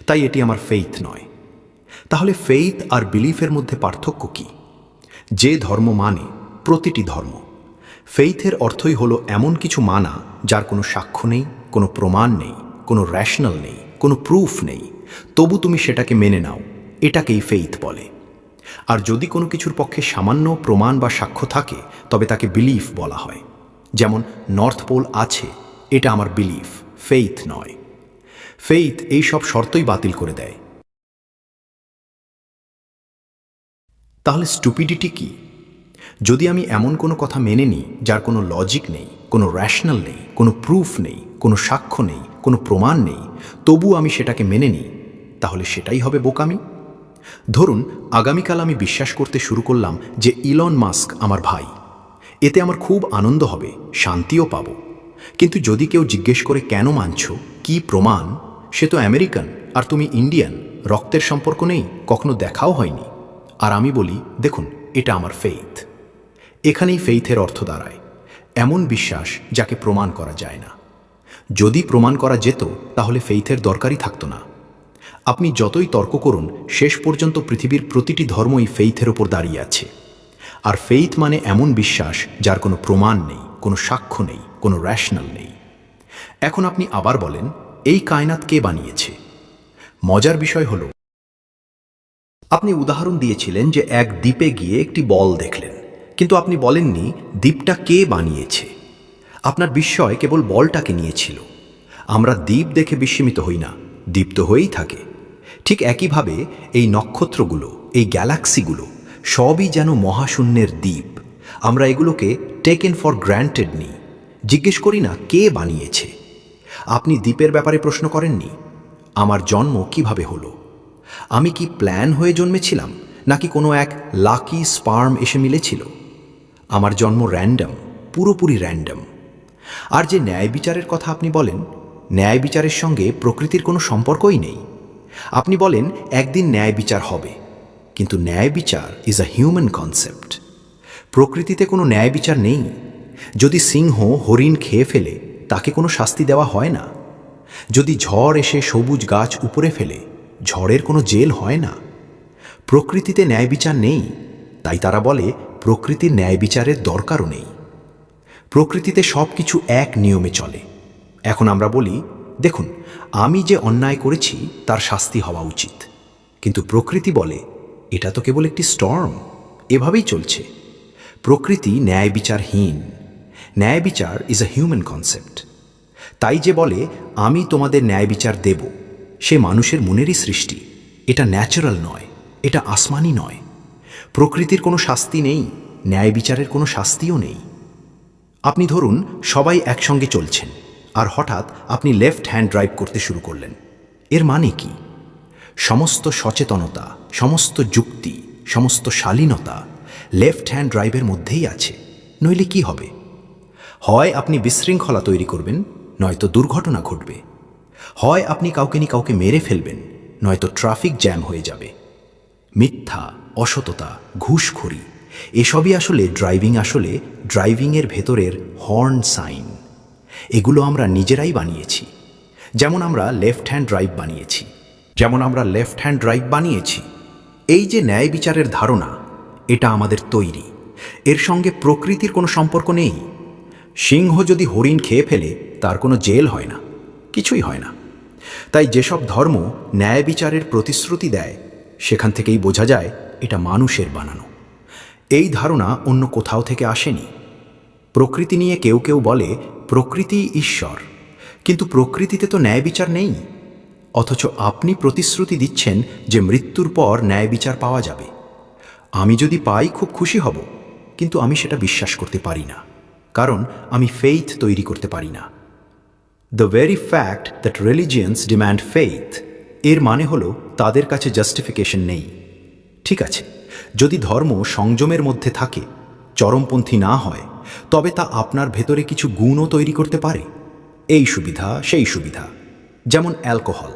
তাই এটি আমার ফেইথ নয়। তাহলে ফেইথ আর বিলিফের মধ্যে পার্থক্য কি? যে ধর্ম মানে, প্রতিটি ধর্ম, ফেইথের অর্থই হলো এমন কিছু মানা যার কোনো সাক্ষ্য নেই, কোনো প্রমাণ নেই, কোনো র্যাশনাল নেই, কোনো প্রুফ নেই, তবু তুমি সেটাকে মেনে নাও, এটাকেই ফেইথ বলে। আর যদি কোনো কিছুর পক্ষে সামান্য প্রমাণ বা সাক্ষ্য থাকে তবে তাকে বিলিফ বলা হয়। যেমন নর্থ পোল আছে, এটা আমার বিলিফ, ফেইথ নয়। ফেইথ এই সব শর্তই বাতিল করে দেয়। তাহলে স্টুপিডিটি কি? যদি আমি এমন কোনো কথা মেনে নিই যার কোনো লজিক নেই, কোনো র্যাশনাল নেই, কোনো প্রুফ নেই, কোনো সাক্ষ্য নেই, কোনো প্রমাণ নেই, তবু আমি সেটাকে মেনে নিই, তাহলে সেটাই হবে বোকামি। ধরুন আগামীকাল আমি বিশ্বাস করতে শুরু করলাম যে ইলন মাস্ক আমার ভাই। এতে আমার খুব আনন্দ হবে, শান্তিও পাব। কিন্তু যদি কেউ জিজ্ঞেস করে কেন মানছ, কি প্রমাণ, সে তো আমেরিকান আর তুমি ইন্ডিয়ান, রক্তের সম্পর্ক নেই, কখনো দেখাও হয়নি। আর আমি বলি দেখুন এটা আমার ফেইথ। এখানেই ফেইথের অর্থ দাঁড়ায় এমন বিশ্বাস যাকে প্রমাণ করা যায় না। যদি প্রমাণ করা যেত তাহলে ফেইথের দরকারই থাকতো না। আপনি যতই তর্ক করুন, শেষ পর্যন্ত পৃথিবীর প্রতিটি ধর্মই ফেইথের ওপর দাঁড়িয়ে আছে। আর ফেইথ মানে এমন বিশ্বাস যার কোনো প্রমাণ নেই, কোনো সাক্ষ্য নেই, কোনো র্যাশনাল নেই। এখন আপনি আবার বলেন এই কায়নাত কে বানিয়েছে? মজার বিষয় হলো, আপনি উদাহরণ দিয়েছিলেন যে এক দ্বীপে গিয়ে একটি বল দেখলেন, কিন্তু আপনি বলেননি দ্বীপটা কে বানিয়েছে। আপনার বিস্ময় কেবল বলটাকে নিয়েছিল। আমরা দ্বীপ দেখে বিস্মিত হই না, দ্বীপ তো হয়েই থাকে। ঠিক একইভাবে এই নক্ষত্রগুলো, এই গ্যালাক্সিগুলো সবই যেন মহাশূন্যের দ্বীপ। আমরা এগুলোকে টেকেন ফর গ্র্যান্টেড নিই, জিজ্ঞেস করি না কে বানিয়েছে। আপনি দ্বীপের ব্যাপারে প্রশ্ন করেননি, আমার জন্ম কিভাবে হলো? আমি কি প্ল্যান হয়ে জন্মেছিলাম, নাকি কোনো এক লাকি স্পার্ম এসে মিলেছিল? আমার জন্ম র্যান্ডম, পুরোপুরি র্যান্ডম। আর যে ন্যায় বিচারের কথা আপনি বলেন, ন্যায় বিচারের সঙ্গে প্রকৃতির কোনো সম্পর্কই নেই। আপনি বলেন একদিন ন্যায় বিচার হবে, কিন্তু ন্যায় বিচার ইজ আ হিউম্যান কনসেপ্ট। প্রকৃতিতে কোনো ন্যায় বিচার নেই। যদি সিংহ হরিণ খেয়ে ফেলে তাকে কোনো শাস্তি দেওয়া হয় না। যদি ঝড় এসে সবুজ গাছ উপরে ফেলে ঝড়ের কোনো জেল হয় না। প্রকৃতিতে ন্যায় বিচার নেই, তাই তারা বলে প্রকৃতির ন্যায় বিচারের দরকারও নেই। প্রকৃতিতে সব কিছু এক নিয়মে চলে। এখন আমরা বলি, দেখুন, আমি যে অন্যায় করেছি তার শাস্তি হওয়া উচিত, কিন্তু প্রকৃতি বলে এটা তো কেবল একটি স্টর্ম, এভাবেই চলছে। প্রকৃতি ন্যায় বিচারহীন। ন্যায় বিচার ইজ আ হিউম্যান কনসেপ্ট। তাই যে বলে আমি তোমাদের ন্যায় বিচার দেব, সে মানুষের মনেরই সৃষ্টি। এটা ন্যাচারাল নয়, এটা আসমানি নয়। প্রকৃতির কোনো শাস্তি নেই, ন্যায় বিচারের কোনো শাস্তিও নেই। আপনি ধরুন সবাই একসঙ্গে চলছেন, আর হঠাৎ আপনি লেফট হ্যান্ড ড্রাইভ করতে শুরু করলেন। এর মানে কি? সমস্ত সচেতনতা, সমস্ত যুক্তি, সমস্ত শালীনতা লেফট হ্যান্ড ড্রাইভের মধ্যেই আছে। নইলে কি হবে? হয় আপনি বিশৃঙ্খলা তৈরি করবেন, নয়তো দুর্ঘটনা ঘটবে। হয় আপনি কাউকে কাউকে মেরে ফেলবেন, নয়তো ট্রাফিক জ্যাম হয়ে যাবে। মিথ্যা, অসততা, ঘুষখোরি এসবই আসলে ড্রাইভিংয়ের ভেতরের হর্ন সাইন। এগুলো আমরা নিজেরাই বানিয়েছি। যেমন আমরা লেফট হ্যান্ড ড্রাইভ বানিয়েছি। এই যে ন্যায় বিচারের ধারণা, এটা আমাদের তৈরি। এর সঙ্গে প্রকৃতির কোনো সম্পর্ক নেই। সিংহ যদি হরিণ খেয়ে ফেলে তার কোনো জেল হয় না, কিছুই হয় না। তাই যেসব ধর্ম ন্যায় বিচারের প্রতিশ্রুতি দেয়, সেখান থেকেই বোঝা যায় এটা মানুষের বানানো। এই ধারণা অন্য কোথাও থেকে আসেনি। প্রকৃতি নিয়ে কেউ কেউ বলে প্রকৃতি ঈশ্বর, কিন্তু প্রকৃতিতে তো ন্যায় বিচার নেই। অথচ আপনি প্রতিশ্রুতি দিচ্ছেন যে মৃত্যুর পর ন্যায় বিচার পাওয়া যাবে। আমি যদি পাই খুব খুশি হব, কিন্তু আমি সেটা বিশ্বাস করতে পারি না, কারণ আমি ফেইথ তৈরি করতে পারি না। The very fact that religions demand faith, এর মানে হলো তাদের কাছে জাস্টিফিকেশন নেই। ঠিক আছে, যদি ধর্ম সংযমের মধ্যে থাকে, চরমপন্থী না হয়, তবে তা আপনার ভেতরে কিছু গুণও তৈরি করতে পারে। এই সুবিধা, সেই সুবিধা। যেমন অ্যালকোহল,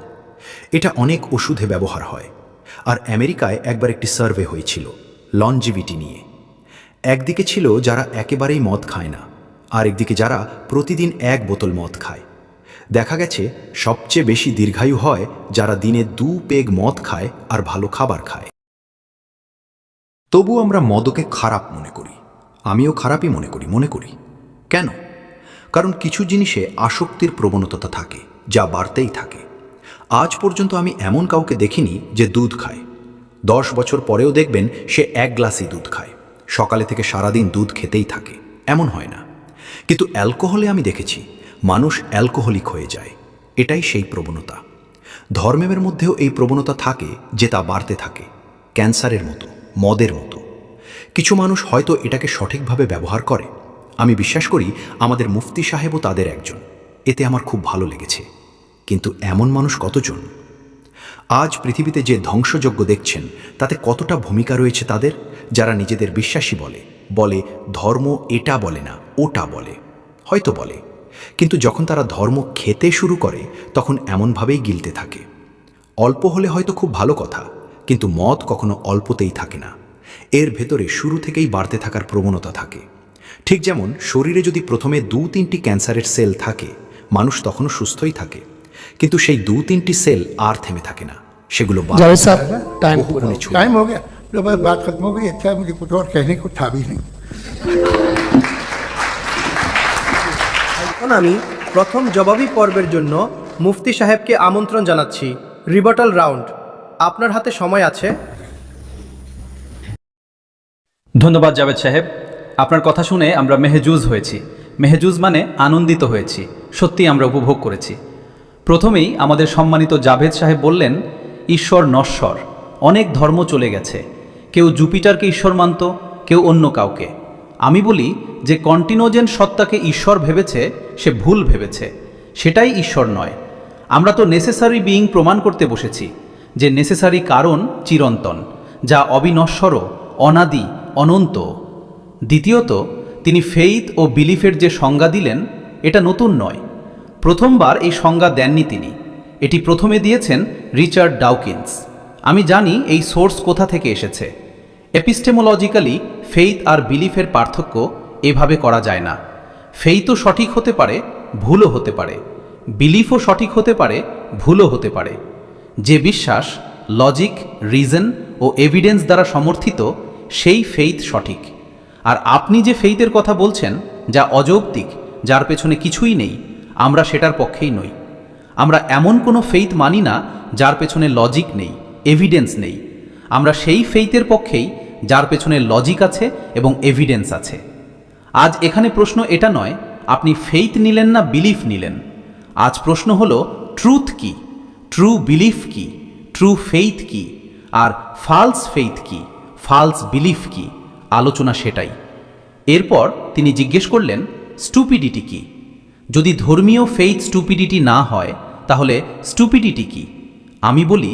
এটা অনেক ওষুধে ব্যবহার হয়। আর আমেরিকায় একবার একটি সার্ভে হয়েছিল লনজিভিটি নিয়ে। একদিকে ছিল যারা একেবারেই মদ খায় না, আর একদিকে যারা প্রতিদিন 1 বোতল মদ খায়। দেখা গেছে সবচেয়ে বেশি দীর্ঘায়ু হয় যারা দিনে 2 পেগ মদ খায় আর ভালো খাবার খায়। তবু আমরা মদকে খারাপ মনে করি। আমিও খারাপই মনে করি। কেন? কারণ কিছু জিনিসে আসক্তির প্রবণতা থাকে, যা বাড়তেই থাকে। আজ পর্যন্ত আমি এমন কাউকে দেখিনি যে দুধ খায়। 10 বছর পরেও দেখবেন সে 1 গ্লাসই দুধ খায়, সকালে থেকে সারাদিন দুধ খেতেই থাকে, এমন হয় না। কিন্তু অ্যালকোহলে আমি দেখেছি মানুষ অ্যালকোহলিক হয়ে যায়। এটাই সেই প্রবণতা। ধর্মের মধ্যেও এই প্রবণতা থাকে যে তা বাড়তে থাকে, ক্যান্সারের মতো, মদের মতো। কিছু মানুষ হয়তো এটাকে সঠিকভাবে ব্যবহার করে। আমি বিশ্বাস করি আমাদের মুফতি সাহেবও তাদের একজন। এতে আমার খুব ভালো লেগেছে। কিন্তু এমন মানুষ কতজন? আজ পৃথিবীতে যে ধ্বংসযজ্ঞ দেখছেন, তাতে কতটা ভূমিকা রয়েছে তাদের, যারা নিজেদের বিশ্বাসী বলে ধর্ম এটা বলে না, ওটা বলে। হয়তো বলে, কিন্তু যখন তারা ধর্ম খেতে শুরু করে তখন এমনভাবেই গিলতে থাকে। অল্প হলে হয়তো খুব ভালো কথা, কিন্তু মদ কখনো অল্পতেই থাকে না। এর ভেতরে শুরু থেকেই বাড়তে থাকার প্রবণতা থাকে। ঠিক যেমন শরীরে যদি প্রথমে 2-3টি ক্যান্সারের সেল থাকে, মানুষ তখনও সুস্থই থাকে, কিন্তু সেই 2-3টি সেল আর থেমে থাকে না, সেগুলো जावेद साहब टाइम বহু গুণে ছড়িয়ে टाइम हो गया। जो बस बात खत्म हो गई। अच्छा, मुझे कुछ और कहने को था भी नहीं। এখন আমি প্রথম জবাবি পর্বের জন্য মুফতি সাহেবকে আমন্ত্রণ জানাচ্ছি। রিবাটাল রাউন্ড, আপনার হাতে সময় আছে। ধন্যবাদ জাভেদ সাহেব, আপনার কথা শুনে আমরা মেহজুজ হয়েছি। মেহজুজ মানে আনন্দিত হয়েছি, সত্যি আমরা উপভোগ করেছি। প্রথমেই আমাদের সম্মানিত জাভেদ সাহেব বললেন ঈশ্বর নশ্বর, অনেক ধর্ম চলে গেছে। কেউ জুপিটারকে ঈশ্বর মানত, কেউ অন্য কাউকে। আমি বলি যে কন্টিনোজেন সত্তাকে ঈশ্বর ভেবেছে, সে ভুল ভেবেছে, সেটাই ঈশ্বর নয়। আমরা তো নেসেসারি বিইং প্রমাণ করতে বসেছি যে নেসেসারি কারণ চিরন্তন, যা অবিনশ্বর, অনাদি, অনন্ত। দ্বিতীয়ত, তিনি ফেইথ ও বিলিফের যে সংজ্ঞা দিলেন, এটা নতুন নয়। প্রথমবার এই সংজ্ঞা দেননি তিনি, এটি প্রথমে দিয়েছেন রিচার্ড ডাউকিন্স। আমি জানি এই সোর্স কোথা থেকে এসেছে। এপিস্টেমোলজিক্যালি ফেইথ আর বিলিফের পার্থক্য এভাবে করা যায় না। ফেইথও সঠিক হতে পারে, ভুলও হতে পারে। বিলিফও সঠিক হতে পারে, ভুলও হতে পারে। যে বিশ্বাস লজিক, রিজন ও এভিডেন্স দ্বারা সমর্থিত, সেই ফেইথ সঠিক। আর আপনি যে ফেইথের কথা বলছেন, যা অযৌক্তিক, যার পেছনে কিছুই নেই, আমরা সেটার পক্ষেই নই। আমরা এমন কোনো ফেইথ মানি না যার পেছনে লজিক নেই, এভিডেন্স নেই। আমরা সেই ফেইথের পক্ষেই যার পেছনে লজিক আছে এবং এভিডেন্স আছে। আজ এখানে প্রশ্ন এটা নয় আপনি ফেইথ নিলেন না বিলিফ নিলেন। আজ প্রশ্ন হলো ট্রুথ কি, ট্রু বিলিফ কি, ট্রু ফেইথ কি, আর ফালস ফেইথ কি, ফালস বিলিফ কি। আলোচনা সেটাই। এরপর তিনি জিজ্ঞেস করলেন স্টুপিডিটি কি। যদি ধর্মীয় ফেইথ স্টুপিডিটি না হয়, তাহলে স্টুপিডিটি কি? আমি বলি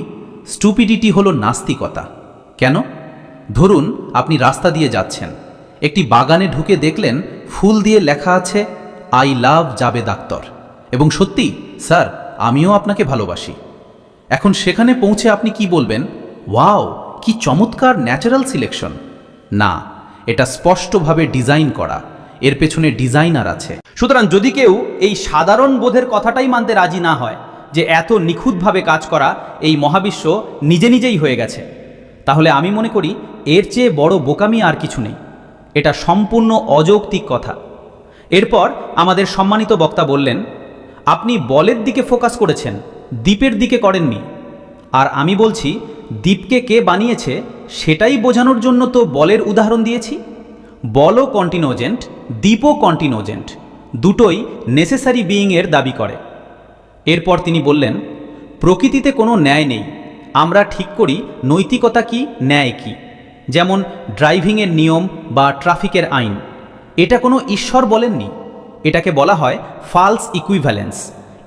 স্টুপিডিটি হলো নাস্তিকতা। কেন? ধরুন আপনি রাস্তা দিয়ে যাচ্ছেন, একটি বাগানে ঢুকে দেখলেন ফুল দিয়ে লেখা আছে আই লাভ জাবেদ আখতার, এবং সত্যি স্যার আমিও আপনাকে ভালোবাসি। এখন সেখানে পৌঁছে আপনি কি বলবেন? ওয়াও, কি চমৎকার ন্যাচারাল সিলেকশন। না, এটা স্পষ্টভাবে ডিজাইন করা, এর পেছনে ডিজাইনার আছে। সুতরাং যদি কেউ এই সাধারণ বোধের কথাটাই মানতে রাজি না হয় যে এত নিখুঁতভাবে কাজ করা এই মহাবিশ্ব নিজে নিজেই হয়ে গেছে, তাহলে আমি মনে করি এর চেয়ে বড় বোকামি আর কিছু নেই। এটা সম্পূর্ণ অযৌক্তিক কথা। এরপর আমাদের সম্মানিত বক্তা বললেন, আপনি বলের দিকে ফোকাস করেছেন, দ্বীপের দিকে করেননি। আর আমি বলছি, দ্বীপকে কে বানিয়েছে সেটাই বোঝানোর জন্য তো বলের উদাহরণ দিয়েছি। বলও কন্টিনোজেন্ট, দ্বীপও কন্টিনোজেন্ট, দুটোই নেসেসারি বিইংয়ের দাবি করে। এরপর তিনি বললেন, প্রকৃতিতে কোনো ন্যায় নেই, আমরা ঠিক করি নৈতিকতা কি, ন্যায় কি। যেমন ড্রাইভিংয়ের নিয়ম বা ট্রাফিকের আইন, এটা কোনো ঈশ্বর বলেননি। এটাকে বলা হয় ফালস ইকুইভ্যালেন্স।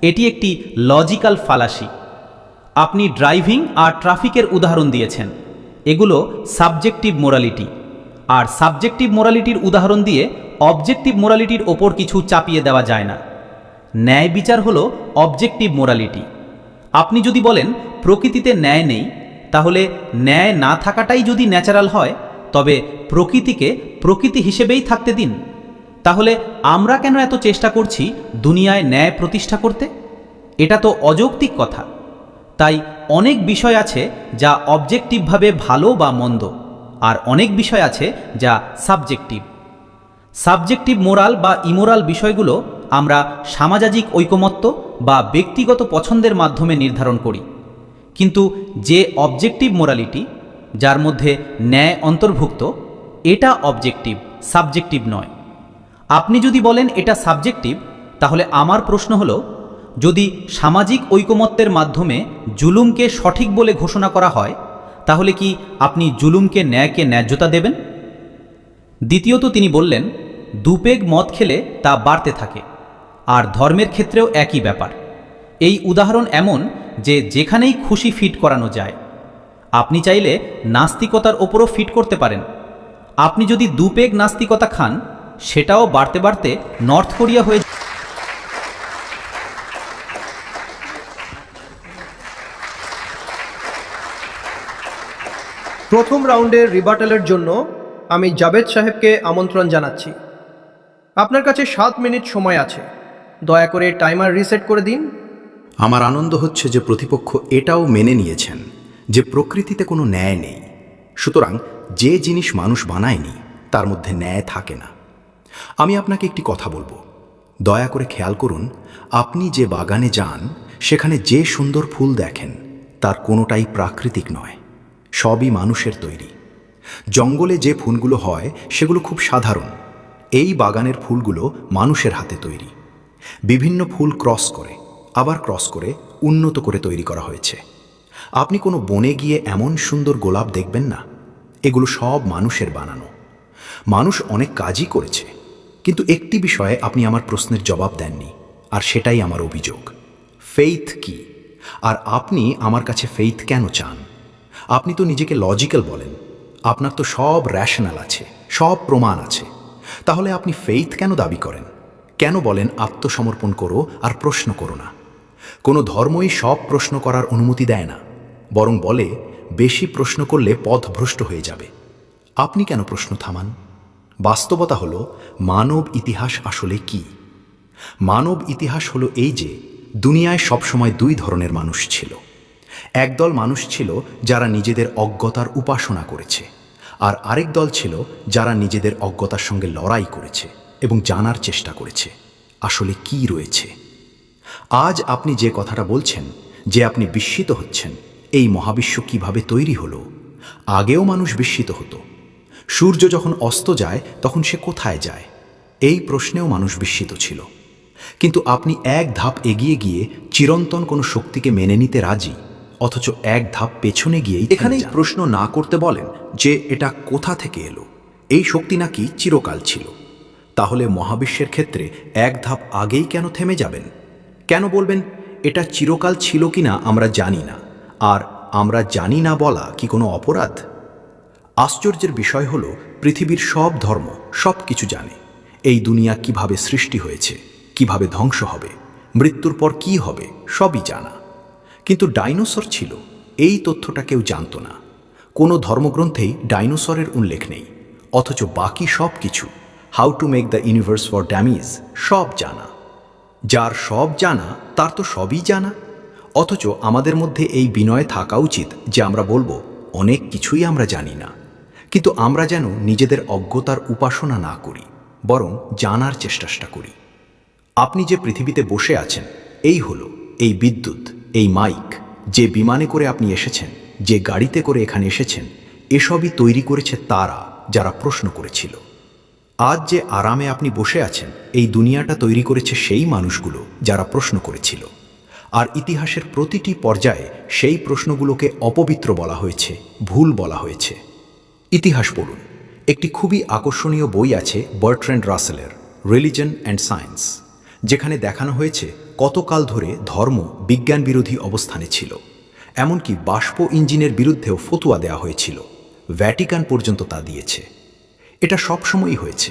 এটি একটি লজিক্যাল ফালাসি। আপনি ড্রাইভিং আর ট্রাফিকের উদাহরণ দিয়েছেন, এগুলো সাবজেক্টিভ মোরালিটি। আর সাবজেক্টিভ মোরালিটির উদাহরণ দিয়ে অবজেক্টিভ মোরালিটির ওপর কিছু চাপিয়ে দেওয়া যায় না। ন্যায় বিচার হলো অবজেক্টিভ মোরালিটি। আপনি যদি বলেন প্রকৃতিতে ন্যায় নেই, তাহলে ন্যায় না থাকাটাই যদি ন্যাচারাল হয়, তবে প্রকৃতিকে প্রকৃতি হিসেবেই থাকতে দিন। তাহলে আমরা কেন এত চেষ্টা করছি দুনিয়ায় ন্যায় প্রতিষ্ঠা করতে? এটা তো অযৌক্তিক কথা। তাই অনেক বিষয় আছে যা অবজেক্টিভভাবে ভালো বা মন্দ, আর অনেক বিষয় আছে যা সাবজেক্টিভ। সাবজেক্টিভ মোরাল বা ইমোরাল বিষয়গুলো আমরা সামাজিক ঐকমত্য বা ব্যক্তিগত পছন্দের মাধ্যমে নির্ধারণ করি। কিন্তু যে অবজেক্টিভ মোরালিটি, যার মধ্যে ন্যায় অন্তর্ভুক্ত, এটা অবজেক্টিভ, সাবজেক্টিভ নয়। আপনি যদি বলেন এটা সাবজেক্টিভ, তাহলে আমার প্রশ্ন হলো, যদি সামাজিক ঐকমত্যের মাধ্যমে জুলুমকে সঠিক বলে ঘোষণা করা হয়, তাহলে কি আপনি জুলুমকে ন্যায়কে ন্যায্যতা দেবেন? দ্বিতীয়ত তিনি বললেন, দুপেগ মদ খেলে তা বাড়তে থাকে, আর ধর্মের ক্ষেত্রেও একই ব্যাপার। এই উদাহরণ এমন যে যেখানেই খুশি ফিট করানো যায়। আপনি চাইলে নাস্তিকতার ওপরও ফিট করতে পারেন। আপনি যদি দুপেগ নাস্তিকতা খান, সেটাও বাড়তে বাড়তে নর্থ কোরিয়া হয়ে। প্রথম রাউন্ডের রিবাটালের জন্য আমি জাবেদ সাহেবকে আমন্ত্রণ জানাচ্ছি। আপনার কাছে 7 মিনিট সময় আছে, দয়া করে টাইমার রিসেট করে দিন। আমার আনন্দ হচ্ছে যে প্রতিপক্ষ এটাও মেনে নিয়েছেন যে প্রকৃতিতে কোনো ন্যায় নেই। সুতরাং যে জিনিস মানুষ বানায়নি তার মধ্যে ন্যায় থাকে না। আমি আপনাকে একটি কথা বলবো, দয়া করে খেয়াল করুন, আপনি যে বাগানে যান সেখানে যে সুন্দর ফুল দেখেন তার কোনোটাই প্রাকৃতিক নয়, সবই মানুষের তৈরি। জঙ্গলে যে ফুলগুলো হয় সেগুলো খুব সাধারণ। এই বাগানের ফুলগুলো মানুষের হাতে তৈরি। বিভিন্ন ফুল ক্রস করে, আবার ক্রস করে উন্নত করে তৈরি করা হয়েছে। আপনি কোনো বনে গিয়ে এমন সুন্দর গোলাপ দেখবেন না। এগুলো সব মানুষের বানানো। মানুষ অনেক কাজই করেছে, কিন্তু একটি বিষয়ে আপনি আমার প্রশ্নের জবাব দেননি, আর সেটাই আমার অভিযোগ। ফেইথ কি? আর আপনি আমার কাছে ফেইথ কেন চান? আপনি তো নিজেকে লজিক্যাল বলেন, আপনার তো সব র্যাশনাল আছে, সব প্রমাণ আছে। তাহলে আপনি ফেইথ কেন দাবি করেন? কেন বলেন আত্মসমর্পণ করো আর প্রশ্ন করো না? কোনো ধর্মই সব প্রশ্ন করার অনুমতি দেয় না, বরং বলে বেশি প্রশ্ন করলে পথভ্রষ্ট হয়ে যাবে। আপনি কেন প্রশ্ন থামান? বাস্তবতা হলো মানব ইতিহাস আসলে কি? মানব ইতিহাস হলো এই যে দুনিয়ায় সবসময় দুই ধরনের মানুষ ছিল। একদল মানুষ ছিল যারা নিজেদের অজ্ঞতার উপাসনা করেছে, আর আরেক দল ছিল যারা নিজেদের অজ্ঞতার সঙ্গে লড়াই করেছে এবং জানার চেষ্টা করেছে আসলে কি রয়েছে। আজ আপনি যে কথাটা বলছেন, যে আপনি বিস্মিত হচ্ছেন এই মহাবিশ্ব কিভাবে তৈরি হলো, আগেও মানুষ বিস্মিত হতো। সূর্য যখন অস্ত যায় তখন সে কোথায় যায়, এই প্রশ্নেও মানুষ বিস্মিত ছিল। কিন্তু আপনি এক ধাপ এগিয়ে গিয়ে চিরন্তন কোনো শক্তিকে মেনে নিতে রাজি, অথচ এক ধাপ পেছনে গিয়েই এখানেই প্রশ্ন না করতে বলেন যে এটা কোথা থেকে এলো, এই শক্তি নাকি চিরকাল ছিল। তাহলে মহাবিশ্বের ক্ষেত্রে এক ধাপ আগেই কেন থেমে যাবেন? কেন বলবেন এটা চিরকাল ছিল কিনা আমরা জানি না, আর আমরা জানি না বলা কি কোনো অপরাধ? আশ্চর্যের বিষয় হলো পৃথিবীর সব ধর্ম সব কিছু জানে। এই দুনিয়া কিভাবে সৃষ্টি হয়েছে, কিভাবে ধ্বংস হবে, মৃত্যুর পর কি হবে, সবই জানা। কিন্তু ডাইনোসর ছিল, এই তথ্যটা কেউ জানত না। কোনো ধর্মগ্রন্থেই ডাইনোসরের উল্লেখ নেই, অথচ বাকি সব কিছু, how to make the universe for dummies, সব জানা। যার সব জানা তার তো সবই জানা। অথচ আমাদের মধ্যে এই বিনয় থাকা উচিত যে আমরা বলবো অনেক কিছুই আমরা জানি না, কিন্তু আমরা যেন নিজেদের অজ্ঞতার উপাসনা না করি, বরং জানার চেষ্টা করি। আপনি যে পৃথিবীতে বসে আছেন, এই হলো এই বিদ্যুৎ, এই মাইক, যে বিমানে করে আপনি এসেছেন, যে গাড়িতে করে এখানে এসেছেন, এসবই তৈরি করেছে তারা যারা প্রশ্ন করেছিল। আজ যে আরামে আপনি বসে আছেন, এই দুনিয়াটা তৈরি করেছে সেই মানুষগুলো যারা প্রশ্ন করেছিল। আর ইতিহাসের প্রতিটি পর্যায়ে সেই প্রশ্নগুলোকে অপবিত্র বলা হয়েছে, ভুল বলা হয়েছে। ইতিহাস পড়ুন, একটি খুবই আকর্ষণীয় বই আছে বার্ট্রান্ড রাসেলের, রিলিজন অ্যান্ড সায়েন্স, যেখানে দেখানো হয়েছে কতকাল ধরে ধর্ম বিজ্ঞান বিরোধী অবস্থানে ছিল। এমনকি বাষ্প ইঞ্জিনের বিরুদ্ধেও ফতুয়া দেওয়া হয়েছিল, ভ্যাটিকান পর্যন্ত তা দিয়েছে। এটা সবসময়ই হয়েছে।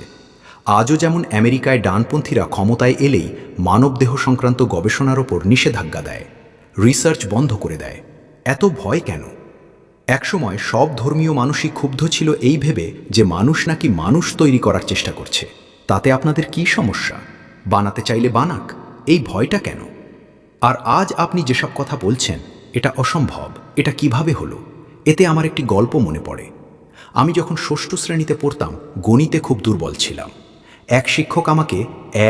আজও যেমন আমেরিকায় ডানপন্থীরা ক্ষমতায় এলেই মানবদেহ সংক্রান্ত গবেষণার ওপর নিষেধাজ্ঞা দেয়, রিসার্চ বন্ধ করে দেয়। এত ভয় কেন? একসময় সব ধর্মীয় মানুষই ক্ষুব্ধ ছিল এই ভেবে যে মানুষ নাকি মানুষ তৈরি করার চেষ্টা করছে। তাতে আপনাদের কি সমস্যা? বানাতে চাইলে বানাক, এই ভয়টা কেন? আর আজ আপনি যেসব কথা বলছেন এটা অসম্ভব, এটা কিভাবে হলো? এতে আমার একটি গল্প মনে পড়ে। আমি যখন ষষ্ঠ শ্রেণীতে পড়তাম, গণিতে খুব দুর্বল ছিলাম। এক শিক্ষক আমাকে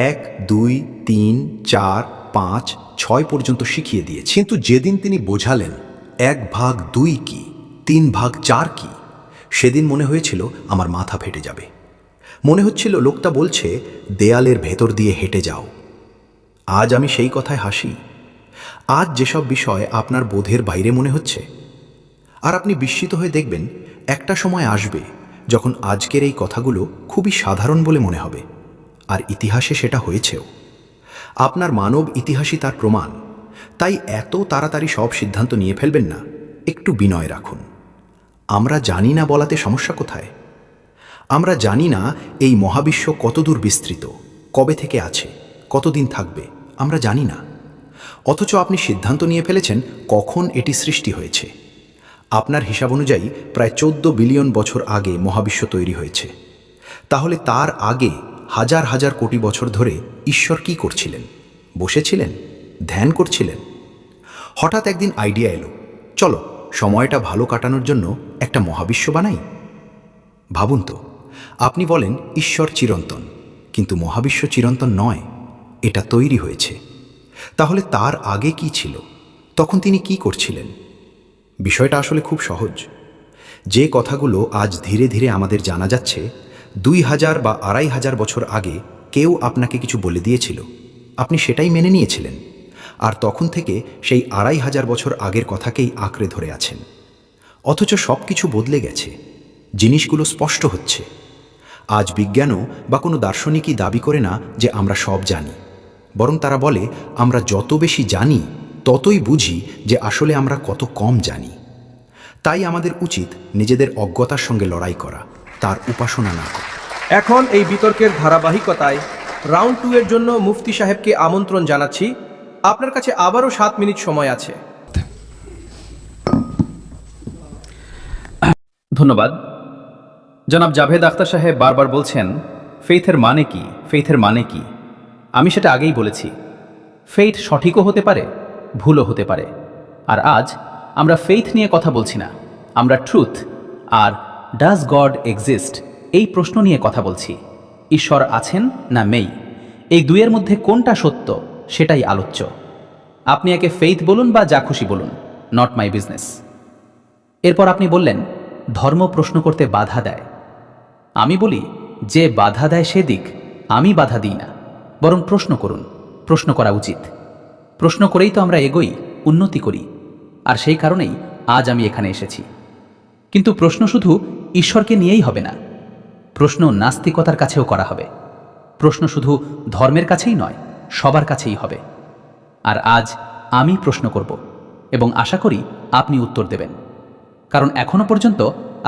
1, 2, 3, 4, 5, 6 পর্যন্ত শিখিয়ে দিয়েছে। কিন্তু যেদিন তিনি বোঝালেন 1/2 কি, 3/4 কি, সেদিন মনে হয়েছিল আমার মাথা ফেটে যাবে। মনে হচ্ছিল লোকটা বলছে দেয়ালের ভেতর দিয়ে হেঁটে যাও। আজ আমি সেই কথায় হাসি। আজ যেসব বিষয় আপনার বোধের বাইরে মনে হচ্ছে, আর আপনি বিস্মিত হয়ে দেখবেন একটা সময় আসবে যখন আজকের এই কথাগুলো খুবই সাধারণ বলে মনে হবে। আর ইতিহাসে সেটা হয়েছেও। আপনার মানব ইতিহাসই তার প্রমাণ। তাই এত তাড়াতাড়ি সব সিদ্ধান্ত নিয়ে ফেলবেন না, একটু বিনয় রাখুন। আমরা জানি না বলাতে সমস্যা কোথায়? আমরা জানি না এই মহাবিশ্ব কতদূর বিস্তৃত, কবে থেকে আছে, কতদিন থাকবে, আমরা জানি না। অথচ আপনি সিদ্ধান্ত নিয়ে ফেলেছেন কখন এটি সৃষ্টি হয়েছে। আপনার হিসাব অনুযায়ী প্রায় 14 বিলিয়ন বছর আগে মহাবিশ্ব তৈরি হয়েছে। তাহলে তার আগে হাজার হাজার কোটি বছর ধরে ঈশ্বর কি করছিলেন? বসেছিলেন, ধ্যান করছিলেন। হঠাৎ একদিন আইডিয়া এলো, চলো সময়টা ভালো কাটানোর জন্য একটা মহাবিশ্ব বানাই। ভাবুন তো, আপনি বলেন ঈশ্বর চিরন্তন, কিন্তু মহাবিশ্ব চিরন্তন নয়, এটা তৈরি হয়েছে। তাহলে তার আগে কি ছিল? তখন তিনি কি করছিলেন? বিষয়টা আসলে খুব সহজ। যে কথাগুলো আজ ধীরে ধীরে আমাদের জানা যাচ্ছে, 2000 বা 2500 বছর আগে কেউ আপনাকে কিছু বলে দিয়েছিল, আপনি সেটাই মেনে নিয়েছিলেন। আর তখন থেকে সেই 2500 বছর আগের কথাকেই আঁকড়ে ধরে আছেন। অথচ সব কিছু বদলে গেছে, জিনিসগুলো স্পষ্ট হচ্ছে। আজ বিজ্ঞানও বা কোনো দার্শনিকই দাবি করে না যে আমরা সব জানি, বরং তারা বলে আমরা যত বেশি জানি ততই বুঝি যে আসলে আমরা কত কম জানি। তাই আমাদের উচিত নিজেদের অজ্ঞতার সঙ্গে লড়াই করা, তার উপাসনা না করা। এখন এই বিতর্কের ধারাবাহিকতায় রাউন্ড 2 এর জন্য মুফতি সাহেবকে আমন্ত্রণ জানাচ্ছি। আপনার কাছে আবারও 7 মিনিট সময় আছে। ধন্যবাদ। জনাব জাভেদ আখতার সাহেব বারবার বলছেন ফেইথের মানে কি, ফেইথের মানে কি। আমি সেটা আগেই বলেছি, ফেইথ সঠিকও হতে পারে, ভুলও হতে পারে। আর আজ আমরা ফেইথ নিয়ে কথা বলছি না, আমরা ট্রুথ আর ডাজ গড এক্সিস্ট এই প্রশ্ন নিয়ে কথা বলছি। ঈশ্বর আছেন না নেই, এই দুইয়ের মধ্যে কোনটা সত্য সেটাই আলোচ্য। আপনি একে ফেইথ বলুন বা যা খুশি বলুন, নট মাই বিজনেস। এরপর আপনি বললেন ধর্ম প্রশ্ন করতে বাধা দেয়। আমি বলি যে বাধা দেয় সেদিক, আমি বাধা দিই না, বরং প্রশ্ন করুন, প্রশ্ন করা উচিত। প্রশ্ন করেই তো আমরা এগোই, উন্নতি করি। আর সেই কারণেই আজ আমি এখানে এসেছি। কিন্তু প্রশ্ন শুধু ঈশ্বরকে নিয়েই হবে না, প্রশ্ন নাস্তিকতার কাছেও করা হবে। প্রশ্ন শুধু ধর্মের কাছেই নয়, সবার কাছেই হবে। আর আজ আমি প্রশ্ন করব এবং আশা করি আপনি উত্তর দেবেন, কারণ এখনো পর্যন্ত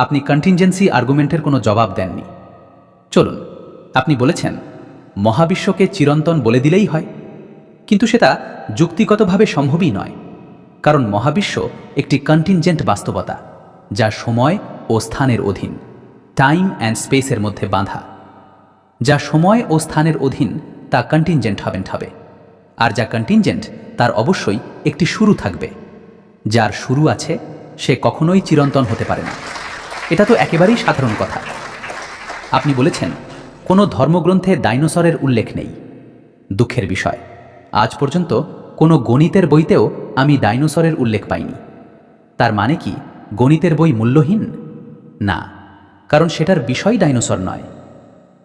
আপনি কন্টিনজেন্সি আর্গুমেন্টের কোনো জবাব দেননি। চলুন, আপনি বলেছেন মহাবিশ্বকে চিরন্তন বলে দিলেই হয়, কিন্তু সেটা যুক্তিগতভাবে সম্ভবই নয়, কারণ মহাবিশ্ব একটি কন্টিনজেন্ট বাস্তবতা যা সময় ও স্থানের অধীন, টাইম অ্যান্ড স্পেসের মধ্যে বাঁধা। যা সময় ও স্থানের অধীন তা কন্টিনজেন্ট হবে, আর যা কন্টিনজেন্ট তার অবশ্যই একটি শুরু থাকবে। যার শুরু আছে সে কখনোই চিরন্তন হতে পারে না। এটা তো একেবারেই সাধারণ কথা। আপনি বলেছেন কোনো ধর্মগ্রন্থে ডাইনোসরের উল্লেখ নেই। দুঃখের বিষয়, আজ পর্যন্ত কোনো গণিতের বইতেও আমি ডাইনোসরের উল্লেখ পাইনি। তার মানে কি গণিতের বই মূল্যহীন? না, কারণ সেটার বিষয় ডাইনোসর নয়।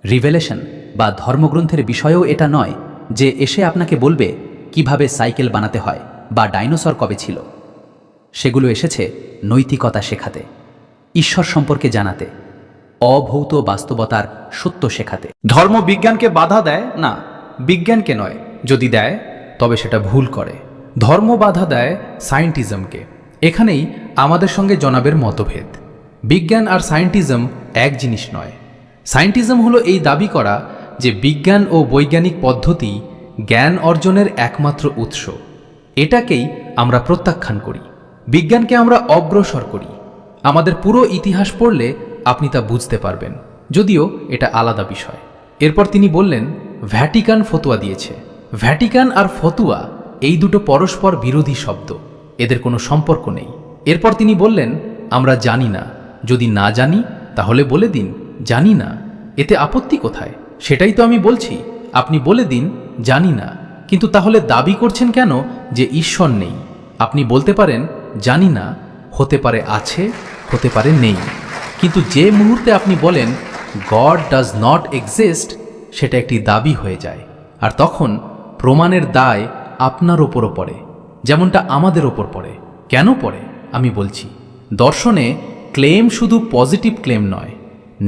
রিভেলেশন বা ধর্মগ্রন্থের বিষয়ও এটা নয় যে এসে আপনাকে বলবে কিভাবে সাইকেল বানাতে হয় বা ডাইনোসর কবে ছিল। সেগুলো এসেছে নৈতিকতা শেখাতে, ঈশ্বর সম্পর্কে জানাতে, অভৌত বাস্তবতার সত্য শেখাতে। ধর্ম বিজ্ঞানকে বাধা দেয় না, বিজ্ঞানকে নয়। যদি দেয় তবে সেটা ভুল করে। ধর্ম বাধা দেয় সায়েন্টিজমকে। এখানেই আমাদের সঙ্গে জনাবের মতভেদ। বিজ্ঞান আর সায়েন্টিজম এক জিনিস নয়। সায়েন্টিজম হলো এই দাবি করা যে বিজ্ঞান ও বৈজ্ঞানিক পদ্ধতি জ্ঞান অর্জনের একমাত্র উৎস। এটাকেই আমরা প্রত্যাখ্যান করি। বিজ্ঞানকে আমরা অগ্রসর করি। আমাদের পুরো ইতিহাস পড়লে আপনি তা বুঝতে পারবেন, যদিও এটা আলাদা বিষয়। এরপর তিনি বললেন ভ্যাটিকান ফতুয়া দিয়েছে। ভ্যাটিকান আর ফতুয়া এই দুটো পরস্পর বিরোধী শব্দ, এদের কোনো সম্পর্ক নেই। এরপর তিনি বললেন আমরা জানি না। যদি না জানি তাহলে বলে দিন জানি না, এতে আপত্তি কোথায়? সেটাই তো আমি বলছি। আপনি বলে দিন জানি না, কিন্তু তাহলে দাবি করছেন কেন যে ঈশ্বর নেই? আপনি বলতে পারেন জানি না, হতে পারে আছে, হতে পারে নেই। কিন্তু যে মুহূর্তে আপনি বলেন গড ডাজ নট এক্সিস্ট, সেটা একটি দাবি হয়ে যায়। আর তখন প্রমাণের দায় আপনার ওপরও পড়ে, যেমনটা আমাদের ওপর পড়ে। কেন পড়ে আমি বলছি। দর্শনে ক্লেম শুধু পজিটিভ ক্লেম নয়,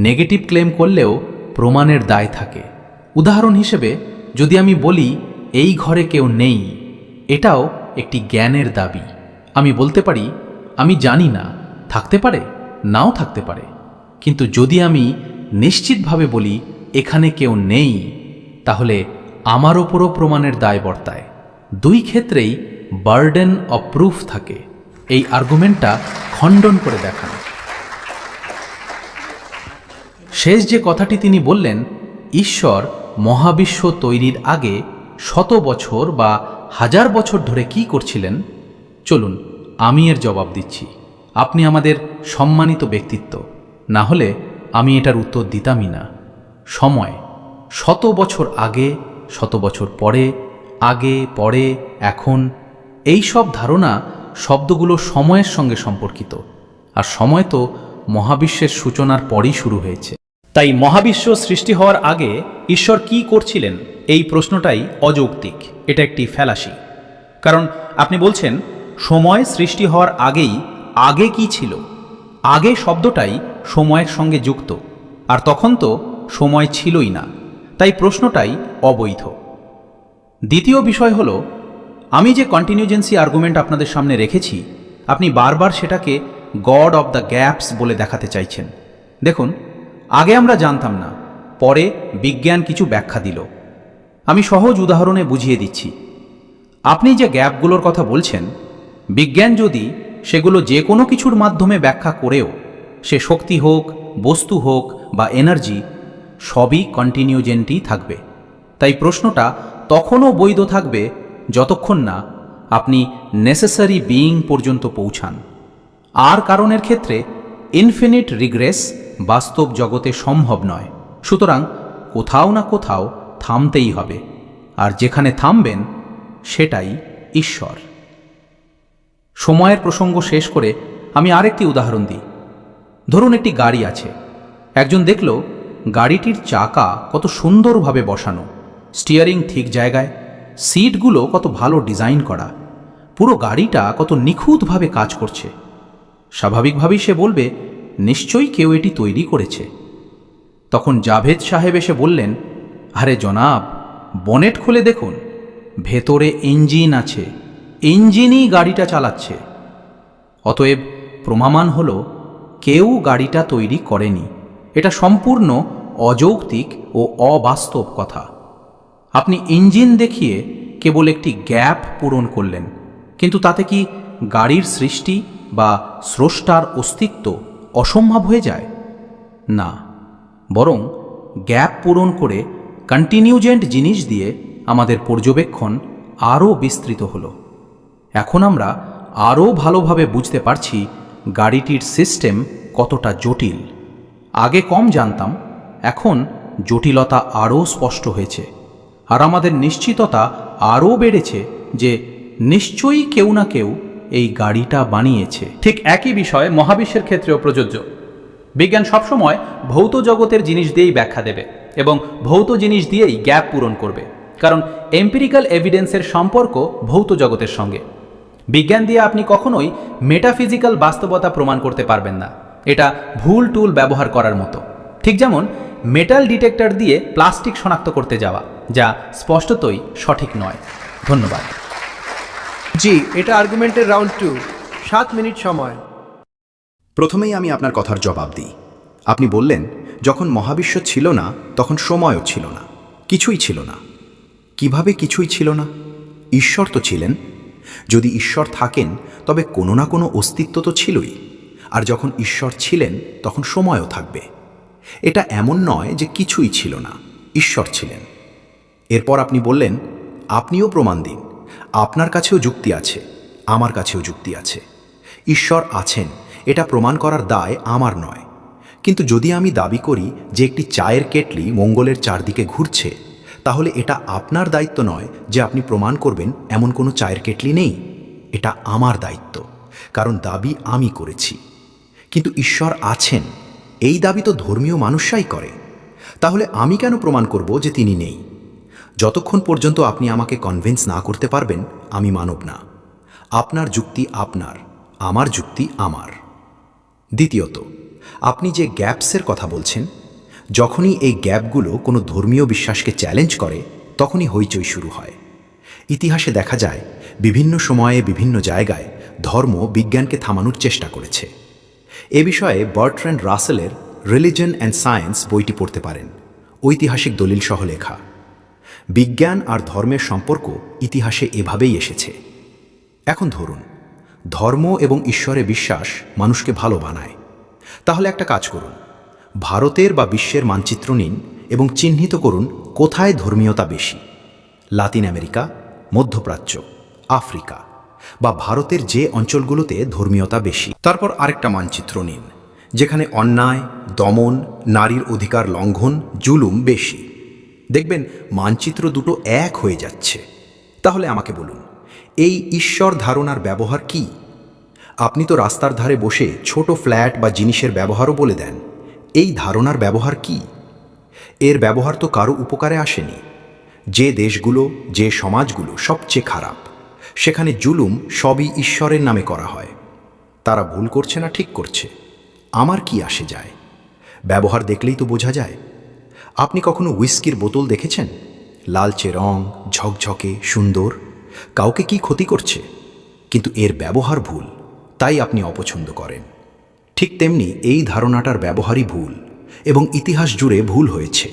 নেগেটিভ ক্লেম করলেও প্রমাণের দায় থাকে। উদাহরণ হিসেবে যদি আমি বলি এই ঘরে কেউ নেই, এটাও একটি জ্ঞানের দাবি। আমি বলতে পারি আমি জানি না, থাকতে পারে নাও থাকতে পারে। কিন্তু যদি আমি নিশ্চিতভাবে বলি এখানে কেউ নেই, তাহলে আমার ওপরও প্রমাণের দায় বর্তায়। দুই ক্ষেত্রেই বার্ডেন অফ প্রুফ থাকে। এই আর্গুমেন্টটা খণ্ডন করে দেখান। শেষ যে কথাটি তিনি বললেন, ঈশ্বর মহাবিশ্ব তৈরির আগে 100 বছর বা 1000 বছর ধরে কি করছিলেন, চলুন আমি এর জবাব দিচ্ছি। আপনি আমাদের সম্মানিত ব্যক্তিত্ব, না হলে আমি এটার উত্তর দিতামই না। সময় 100 বছর আগে, 100 বছর পরে, আগে পরে এখন, এই সব ধারণা শব্দগুলো সময়ের সঙ্গে সম্পর্কিত। আর সময় তো মহাবিশ্বের সূচনার পরই শুরু হয়েছে। তাই মহাবিশ্ব সৃষ্টি হওয়ার আগে ঈশ্বর কি করছিলেন এই প্রশ্নটাই অযৌক্তিক। এটা একটি ফ্যালাসি। কারণ আপনি বলছেন সময় সৃষ্টি হওয়ার আগেই আগে কি ছিল। আগে শব্দটাই সময়ের সঙ্গে যুক্ত, আর তখন তো সময় ছিলই না। তাই প্রশ্নটাই অবৈধ। দ্বিতীয় বিষয় হলো, আমি যে কন্টিনিউজেন্সি আর্গুমেন্ট আপনাদের সামনে রেখেছি, আপনি বারবার সেটাকে গড অব দ্য গ্যাপস বলে দেখাতে চাইছেন। দেখুন, আগে আমরা জানতাম না, পরে বিজ্ঞান কিছু ব্যাখ্যা দিল। আমি সহজ উদাহরণে বুঝিয়ে দিচ্ছি। আপনি যে গ্যাপগুলোর কথা বলছেন, বিজ্ঞান যদি সেগুলো যে কোনো কিছুর মাধ্যমে ব্যাখ্যা করেও, সে শক্তি হোক, বস্তু হোক বা এনার্জি, সবই কন্টিনিউজেন্টই থাকবে। তাই প্রশ্নটা তখনও বৈধ থাকবে যতক্ষণ না আপনি নেসেসারি বিইং পর্যন্ত পৌঁছান। আর কারণের ক্ষেত্রে ইনফিনিট রিগ্রেস বাস্তব জগতে সম্ভব নয়। সুতরাং কোথাও না কোথাও থামতেই হবে, আর যেখানে থামবেন সেটাই ঈশ্বর। সময়ের প্রসঙ্গ শেষ করে আমি আরেকটি উদাহরণ দিই। ধরুন একটি গাড়ি আছে। একজন দেখল গাড়িটির চাকা কত সুন্দরভাবে বসানো, স্টিয়ারিং ঠিক জায়গায়, সিটগুলো কত ভালো ডিজাইন করা, পুরো গাড়িটা কত নিখুঁতভাবে কাজ করছে। স্বাভাবিকভাবেই সে বলবে, নিশ্চয়ই কেউ এটি তৈরি করেছে। তখন জাভেদ সাহেব এসে বললেন, আরে জনাব, বনেট খুলে দেখুন, ভেতরে ইঞ্জিন আছে, ইঞ্জিনই গাড়িটা চালাচ্ছে। অতএব প্রমাণ হল কেউ গাড়িটা তৈরি করেনি। এটা সম্পূর্ণ অযৌক্তিক ও অবাস্তব কথা। আপনি ইঞ্জিন দেখিয়ে কেবল একটি গ্যাপ পূরণ করলেন, কিন্তু তাতে কি গাড়ির সৃষ্টি বা স্রষ্টার অস্তিত্ব অসম্ভব হয়ে যায়? না, বরং গ্যাপ পূরণ করে কন্টিনিউজেন্ট জিনিস দিয়ে আমাদের পর্যবেক্ষণ আরও বিস্তৃত হলো। এখন আমরা আরও ভালোভাবে বুঝতে পারছি গাড়িটির সিস্টেম কতটা জটিল। আগে কম জানতাম, এখন জটিলতা আরও স্পষ্ট হয়েছে, আর আমাদের নিশ্চিততা আরও বেড়েছে যে নিশ্চয়ই কেউ না কেউ এই গাড়িটা বানিয়েছে। ঠিক একই বিষয় মহাবিশ্বের ক্ষেত্রেও প্রযোজ্য। বিজ্ঞান সবসময় ভৌত জগতের জিনিস দিয়েই ব্যাখ্যা দেবে এবং ভৌত জিনিস দিয়েই গ্যাপ পূরণ করবে, কারণ এম্পিরিক্যাল এভিডেন্সের সম্পর্ক ভৌত জগতের সঙ্গে। বিজ্ঞান দিয়ে আপনি কখনোই মেটাফিজিক্যাল বাস্তবতা প্রমাণ করতে পারবেন না। এটা ভুল টুল ব্যবহার করার মতো। ঠিক যেমন মেটাল ডিটেক্টর দিয়ে প্লাস্টিক শনাক্ত করতে যাওয়া, যা স্পষ্টতই সঠিক নয়। ধন্যবাদ। জি, এটা আর্গুমেন্টের রাউন্ড 2, 7 মিনিট সময়। প্রথমেই আমি আপনার কথার জবাব দিই। আপনি বললেন, যখন মহাবিশ্ব ছিল না তখন সময়ও ছিল না, কিছুই ছিল না। কিভাবে কিছুই ছিল না? ঈশ্বর তো ছিলেন। যদি ঈশ্বর থাকেন তবে কোনো না কোনো অস্তিত্ব তো ছিলই, আর যখন ঈশ্বর ছিলেন তখন সময়ও থাকবে। এটা এমন নয় যে কিছুই ছিল না, ঈশ্বর ছিলেন। এরপর আপনি বললেন, আপনিও প্রমাণ দিন। আপনার কাছেও যুক্তি আছে, আমার কাছেও যুক্তি আছে। ঈশ্বর আছেন এটা প্রমাণ করার দায় আমার নয়। কিন্তু যদি আমি দাবি করি যে একটি চায়ের কেটলি মঙ্গলের চারদিকে ঘুরছে, তাহলে এটা আপনার দায়িত্ব নয় যে আপনি প্রমাণ করবেন এমন কোনো চায়ের কেটলি নেই। এটা আমার দায়িত্ব, কারণ দাবি আমি করেছি। কিন্তু ঈশ্বর আছেন এই দাবি তো ধর্মীয় মানুষরাই করে। তাহলে আমি কেন প্রমাণ করব যে তিনি নেই? যতক্ষণ পর্যন্ত আপনি আমাকে কনভিন্স না করতে পারবেন, আমি মানব না। আপনার যুক্তি আপনার, আমার যুক্তি আমার। দ্বিতীয়ত, আপনি যে গ্যাপসের কথা বলছেন, যখনই এই গ্যাপগুলো কোনো ধর্মীয় বিশ্বাসকে চ্যালেঞ্জ করে, তখনই হইচই শুরু হয়। ইতিহাসে দেখা যায় বিভিন্ন সময়ে বিভিন্ন জায়গায় ধর্ম বিজ্ঞানকে থামানোর চেষ্টা করেছে। এ বিষয়ে বার্ট্রান্ড রাসেলের রিলিজন অ্যান্ড সায়েন্স বইটি পড়তে পারেন, ঐতিহাসিক দলিল সহ লেখা। বিজ্ঞান আর ধর্মের সম্পর্ক ইতিহাসে এভাবেই এসেছে। এখন ধরুন, ধর্ম এবং ঈশ্বরে বিশ্বাস মানুষকে ভালো বানায়। তাহলে একটা কাজ করুন, ভারতের বা বিশ্বের মানচিত্র নিন এবং চিহ্নিত করুন কোথায় ধর্মীয়তা বেশি। লাতিন আমেরিকা, মধ্যপ্রাচ্য, আফ্রিকা বা ভারতের যে অঞ্চলগুলোতে ধর্মীয়তা বেশি। তারপর আরেকটা মানচিত্র নিন যেখানে অন্যায়, দমন, নারীর অধিকার লঙ্ঘন, জুলুম বেশি। দেখবেন মানচিত্র দুটো এক হয়ে যাচ্ছে। তাহলে আমাকে বলুন, এই ঈশ্বর ধারণার ব্যবহার কি? আপনি তো রাস্তার ধারে বসে ছোট ফ্ল্যাট বা জিনিসের ব্যবহারও বলে দেন। এই ধারণার ব্যবহার কি? এর ব্যবহার তো কারো উপকারে আসেনি। যে দেশগুলো, যে সমাজগুলো সবচেয়ে খারাপ, সেখানে জুলুম সবই ঈশ্বরের নামে করা হয়। তারা ভুল করছে না ঠিক করছে, আমার কি আসে যায়? ব্যবহার দেখলেই তো বোঝা যায়। আপনি কখনো হুইস্কির বোতল দেখেছেন? লালচে রং, ঝকঝকে, সুন্দর, কাউকে কি ক্ষতি করছে? কিন্তু এর ব্যবহার ভুল, তাই আপনি অপছন্দ করেন। ঠিক তেমনি এই ধারণাটার ব্যবহারই ভুল এবং ইতিহাস জুড়ে ভুল হয়েছে।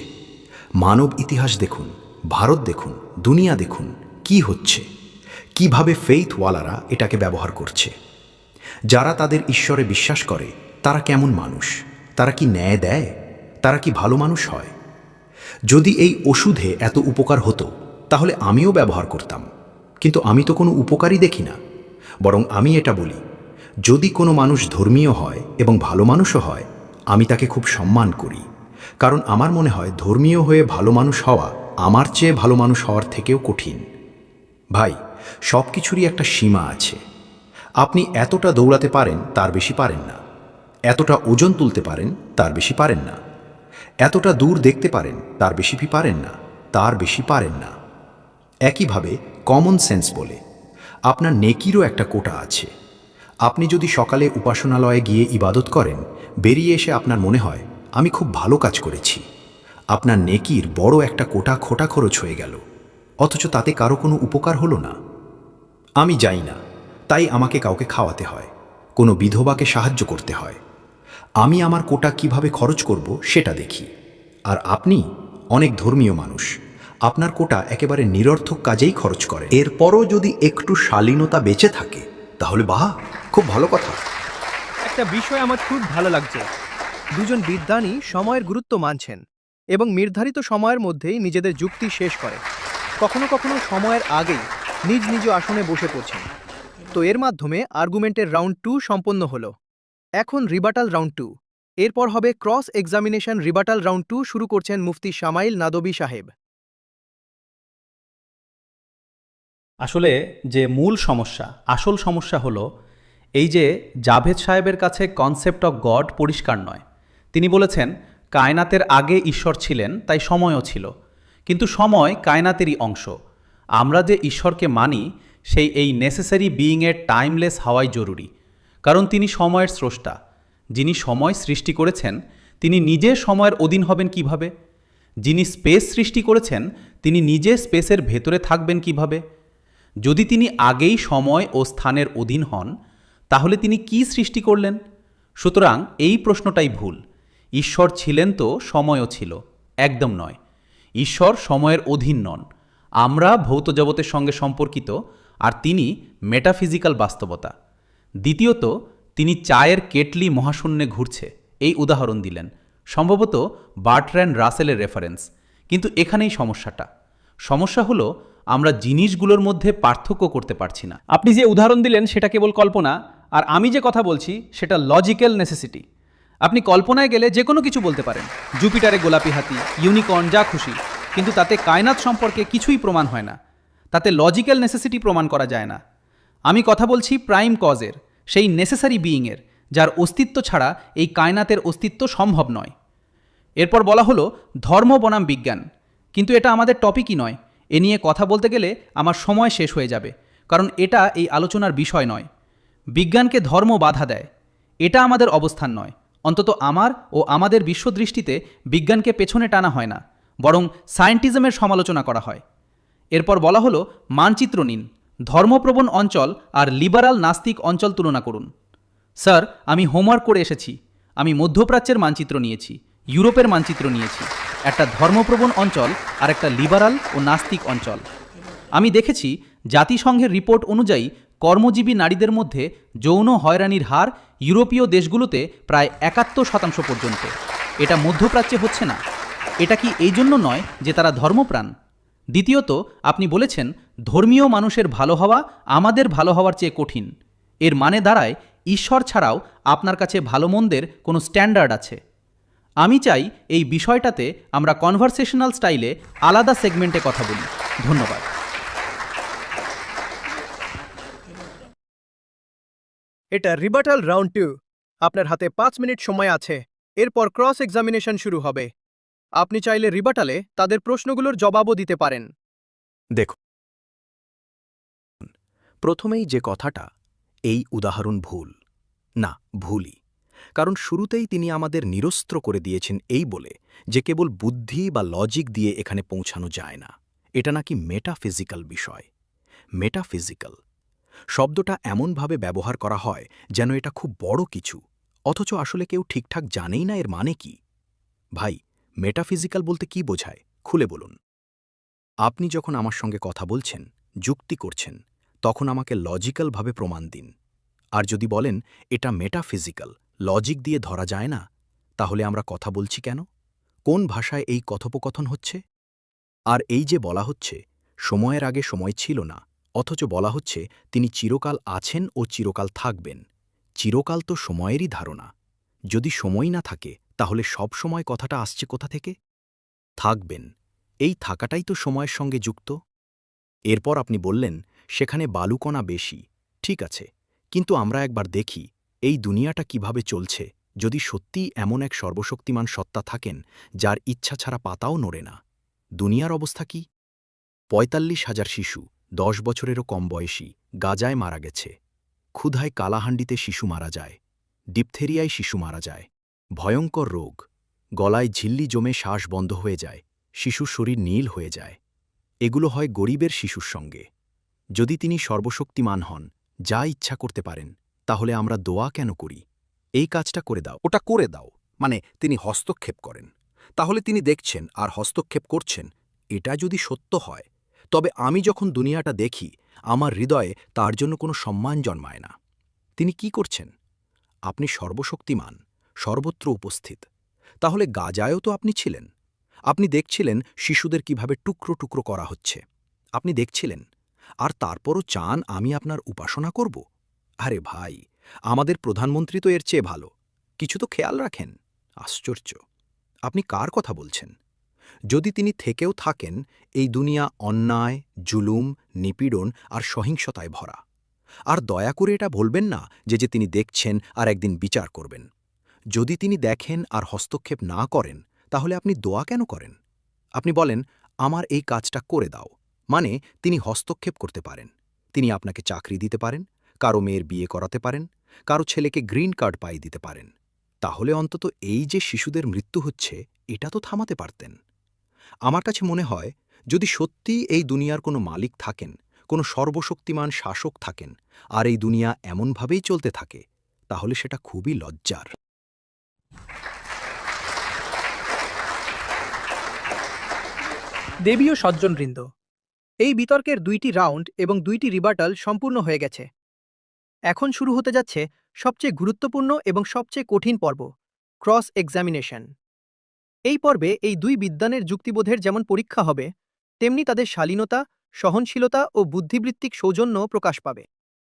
মানব ইতিহাস দেখুন, ভারত দেখুন, দুনিয়া দেখুন, কি হচ্ছে? কিভাবে ফেইথওয়ালারা এটাকে ব্যবহার করছে। যারা তাদের ঈশ্বরে বিশ্বাস করে তারা কেমন মানুষ, তারা কি ন্যায় দেয়, তারা কি ভালো মানুষ হয়। যদি এই ওষুধে এত উপকার হতো তাহলে আমিও ব্যবহার করতাম, কিন্তু আমি তো কোনো উপকারই দেখি না। বরং আমি এটা বলি, যদি কোনো মানুষ ধর্মীয় হয় এবং ভালো মানুষও হয়, আমি তাকে খুব সম্মান করি, কারণ আমার মনে হয় ধর্মীয় হয়ে ভালো মানুষ হওয়া আমার চেয়ে ভালো মানুষ হওয়ার থেকেও কঠিন। ভাই, সব কিছুরই একটা সীমা আছে। আপনি এতটা দৌড়াতে পারেন, তার বেশি পারেন না। এতটা ওজন তুলতে পারেন, তার বেশি পারেন না। এতটা দূর দেখতে পারেন, তার বেশি পারেন না, তার বেশি পারেন না। একইভাবে কমন সেন্স বলে আপনার নেকিরও একটা কোটা আছে। আপনি যদি সকালে উপাসনালয়ে গিয়ে ইবাদত করেন, বেরিয়ে এসে আপনার মনে হয় আমি খুব ভালো কাজ করেছি, আপনার নেকির বড় একটা কোটা খোটা খরচ হয়ে গেল, অথচ তাতে কারো কোনো উপকার হলো না। আমি যাই না, তাই আমাকে কাউকে খাওয়াতে হয়, কোনো বিধবাকে সাহায্য করতে হয়। আমি আমার কোটা কিভাবে খরচ করব সেটা দেখি। আর আপনি অনেক ধর্মীয় মানুষ, আপনার কোটা একেবারে নিরর্থক কাজেই খরচ করে। এরপরও যদি একটু শালীনতা বেঁচে থাকে তাহলে বাহ, খুব ভালো কথা। একটা বিষয় আমার খুব ভালো লাগছে, দুজন বিদ্বানই সময়ের গুরুত্ব মানছেন এবং নির্ধারিত সময়ের মধ্যেই নিজেদের যুক্তি শেষ করে, কখনো কখনো সময়ের আগেই নিজ নিজ আসনে বসে পড়ছেন। তো এর মাধ্যমে আর্গুমেন্টের রাউন্ড 2 সম্পন্ন হলো। এখন রিবাটাল রাউন্ড 2, এরপর হবে ক্রস এক্সামিনেশন। রিবাটাল রাউন্ড 2 শুরু করছেন মুফতি শামাইল নাদবী সাহেব। আসলে যে মূল সমস্যা, আসল সমস্যা হলো এই যে জাভেদ সাহেবের কাছে কনসেপ্ট অফ গড পরিষ্কার নয়। তিনি বলেছেন কায়নাতের আগে ঈশ্বর ছিলেন, তাই সময়ও ছিল, কিন্তু সময় কায়নাতেরই অংশ। আমরা যে ঈশ্বরকে মানি সেই এই নেসেসারি বিইংয়ের টাইমলেস হওয়াই জরুরি, কারণ তিনি সময়ের স্রষ্টা। যিনি সময় সৃষ্টি করেছেন তিনি নিজে সময়ের অধীন হবেন কিভাবে? যিনি স্পেস সৃষ্টি করেছেন তিনি নিজে স্পেসের ভেতরে থাকবেন কিভাবে? যদি তিনি আগেই সময় ও স্থানের অধীন হন, তাহলে তিনি কি সৃষ্টি করলেন? সুতরাং এই প্রশ্নটাই ভুল। ঈশ্বর ছিলেন তো সময়ও ছিল, একদম নয়। ঈশ্বর সময়ের অধীন নন। আমরা ভৌত জগতের সঙ্গে সম্পর্কিত, আর তিনি মেটাফিজিক্যাল বাস্তবতা। দ্বিতীয়ত, তিনি চায়ের কেটলি মহাশূন্যে ঘুরছে এই উদাহরণ দিলেন, সম্ভবত বার্ট্রান্ড রাসেলের রেফারেন্স। কিন্তু এখানেই সমস্যাটা। সমস্যা হলো আমরা জিনিসগুলোর মধ্যে পার্থক্য করতে পারছি না। আপনি যে উদাহরণ দিলেন সেটা কেবল কল্পনা, আর আমি যে কথা বলছি সেটা লজিক্যাল নেসেসিটি। আপনি কল্পনায় গেলে যে কোনো কিছু বলতে পারেন, জুপিটারে গোলাপি হাতি, ইউনিকর্ন, যা খুশি, কিন্তু তাতে কায়নাত সম্পর্কে কিছুই প্রমাণ হয় না। তাতে লজিক্যাল নেসেসিটি প্রমাণ করা যায় না। আমি কথা বলছি প্রাইম কজের, সেই নেসেসারি বিইংয়ের, যার অস্তিত্ব ছাড়া এই কায়নাতের অস্তিত্ব সম্ভব নয়। এরপর বলা হলো ধর্ম বনাম বিজ্ঞান, কিন্তু এটা আমাদের টপিকই নয়। এ নিয়ে কথা বলতে গেলে আমার সময় শেষ হয়ে যাবে, কারণ এটা এই আলোচনার বিষয় নয়। বিজ্ঞানকে ধর্ম বাধা দেয়, এটা আমাদের অবস্থান নয়। অন্তত আমার ও আমাদের বিশ্বদৃষ্টিতে বিজ্ঞানকে পেছনে টানা হয় না, বরং সায়েন্টিজমের সমালোচনা করা হয়। এরপর বলা হলো মানচিত্র নিন, ধর্মপ্রবণ অঞ্চল আর লিবারাল নাস্তিক অঞ্চল তুলনা করুন। স্যার, আমি হোমওয়ার্ক করে এসেছি। আমি মধ্যপ্রাচ্যের মানচিত্র নিয়েছি, ইউরোপের মানচিত্র নিয়েছি, একটা ধর্মপ্রবণ অঞ্চল আর একটা লিবারাল ও নাস্তিক অঞ্চল। আমি দেখেছি জাতিসংঘের রিপোর্ট অনুযায়ী কর্মজীবী নারীদের মধ্যে যৌন হয়রানির হার ইউরোপীয় দেশগুলোতে প্রায় 71% পর্যন্ত। এটা মধ্যপ্রাচ্যে হচ্ছে না। এটা কি এই জন্য নয় যে তারা ধর্মপ্রাণ? দ্বিতীয়ত, আপনি বলেছেন ধর্মীয় মানুষের ভালো হওয়া আমাদের ভালো হওয়ার চেয়ে কঠিন। এর মানে দাঁড়ায় ঈশ্বর ছাড়াও আপনার কাছে ভালো মন্দের কোনো স্ট্যান্ডার্ড আছে। আমি চাই এই বিষয়টাতে আমরা কনভারসেশনাল স্টাইলে আলাদা সেগমেন্টে কথা বলি। ধন্যবাদ। এটা রিবাটাল রাউন্ড 2। আপনার হাতে 5 মিনিট সময় আছে, এরপর ক্রস এক্সামিনেশন শুরু হবে। আপনি চাইলে রিবাটালে তাদের প্রশ্নগুলোর জবাবও দিতে পারেন। দেখুন, প্রথমেই যে কথাটা, এই উদাহরণ ভুল না, ভুলই। কারণ শুরুতেই তিনি আমাদের নিরস্ত্র করে দিয়েছেন এই বলে যে কেবল বুদ্ধি বা লজিক দিয়ে এখানে পৌঁছানো যায় না। এটা নাকি মেটাফিজিক্যাল বিষয়। মেটাফিজিক্যাল শব্দটা এমনভাবে ব্যবহার করা হয় যেন এটা খুব বড় কিছু, অথচ আসলে কেউ ঠিকঠাক জানেই না এর মানে কি। ভাই, মেটাফিজিক্যাল বলতে কি বোঝায় খুলে বলুন। আপনি যখন আমার সঙ্গে কথা বলছেন, যুক্তি করছেন, তখন আমাকে লজিক্যালভাবে প্রমাণ দিন। আর যদি বলেন এটা মেটাফিজিক্যাল, লজিক দিয়ে ধরা যায় না, তাহলে আমরা কথা বলছি কেন? কোন ভাষায় এই কথোপকথন হচ্ছে? আর এই যে বলা হচ্ছে সময়ের আগে সময় ছিল না, অথচ বলা হচ্ছে তিনি চিরকাল আছেন ও চিরকাল থাকবেন। চিরকাল তো সময়েরই ধারণা। যদি সময় না থাকে তাহলে সব সময় কথাটা আসছে কোথা থেকে? থাকবেন, এই থাকাটাই তো সময়ের সঙ্গে যুক্ত। এরপর আপনি বললেন সেখানে বালুকণা বেশি, ঠিক আছে, কিন্তু আমরা একবার দেখি এই দুনিয়াটা কিভাবে চলছে যদি সত্যিই এমন এক সর্বশক্তিমান সত্তা থাকেন যার ইচ্ছা ছাড়া পাতাও নড়ে না। দুনিয়ার অবস্থা কি? ৪৫,০০০ শিশু ১০ বছরেরও কম বয়সী গাজায় মারা গেছে। ক্ষুধায় কালাহান্ডিতে শিশু মারা যায়, ডিপথেরিয়ায় শিশু মারা যায়, ভয়ঙ্কর রোগ, গলায় ঝিল্লি জমে শ্বাস বন্ধ হয়ে যায়, শিশুর শরীর নীল হয়ে যায়। এগুলো হয় গরিবের শিশুর সঙ্গে। যদি তিনি সর্বশক্তিমান হন, যা ইচ্ছা করতে পারেন, তাহলে আমরা দোয়া কেন করি? এই কাজটা করে দাও। ওটা করে দাও মানে তিনি হস্তক্ষেপ করেন। তাহলে তিনি দেখছেন আর হস্তক্ষেপ করছেন, এটা যদি সত্য হয়, তবে আমি যখন দুনিয়াটা দেখি আমার হৃদয়ে তার জন্য কোনো সম্মান জন্মায় না। তিনি কি করছেন? আপনি সর্বশক্তিমান, সর্বত্র উপস্থিত। তাহলে গাজায়ও তো আপনি ছিলেন। আপনি দেখছিলেন শিশুদের কিভাবে টুকরো টুকরো করা হচ্ছে। আপনি দেখছিলেন, আর তারপরও চান আমি আপনার উপাসনা করব? আরে ভাই, আমাদের প্রধানমন্ত্রী তো এর চেয়ে ভালো। কিছু তো খেয়াল রাখেন। আশ্চর্য! আপনি কার কথা বলছেন? যদি তিনি থেকেও থাকেন, এই দুনিয়া অন্যায়, জুলুম, নিপীড়ন আর সহিংসতায় ভরা। আর দয়া করে এটা বলবেন না যে তিনি দেখছেন আর একদিন বিচার করবেন। যদি তিনি দেখেন আর হস্তক্ষেপ না করেন, তাহলে আপনি দোয়া কেন করেন? আপনি বলেন, আমার এই কাজটা করে দাও, মানে তিনি হস্তক্ষেপ করতে পারেন। তিনি আপনাকে চাকরি দিতে পারেন, কারো মেয়ের বিয়ে করাতে পারেন, কারো ছেলেকে গ্রিন কার্ড পাইয়ে দিতে পারেন। তাহলে অন্তত এই যে শিশুদের মৃত্যু হচ্ছে, এটা তো থামাতে পারতেন। আমার কাছে মনে হয়, যদি সত্যিই এই দুনিয়ার কোনো মালিক থাকেন, কোনো সর্বশক্তিমান শাসক থাকেন, আর এই দুনিয়া এমনভাবেই চলতে থাকে, তাহলে সেটা খুবই লজ্জার। দেবীয় সজ্জনবৃন্দ, এই বিতর্কের ২টি রাউন্ড এবং ২টি রিবাটাল সম্পূর্ণ হয়ে গেছে। এখন শুরু হতে যাচ্ছে সবচেয়ে গুরুত্বপূর্ণ এবং সবচেয়ে কঠিন পর্ব, ক্রস এক্সামিনেশন। এই পর্বে এই দুই বিদ্বানের যুক্তিবোধের যেমন পরীক্ষা হবে, তেমনি তাদের শালীনতা, সহনশীলতা ও বুদ্ধিবৃত্তিক সৌজন্য প্রকাশ পাবে।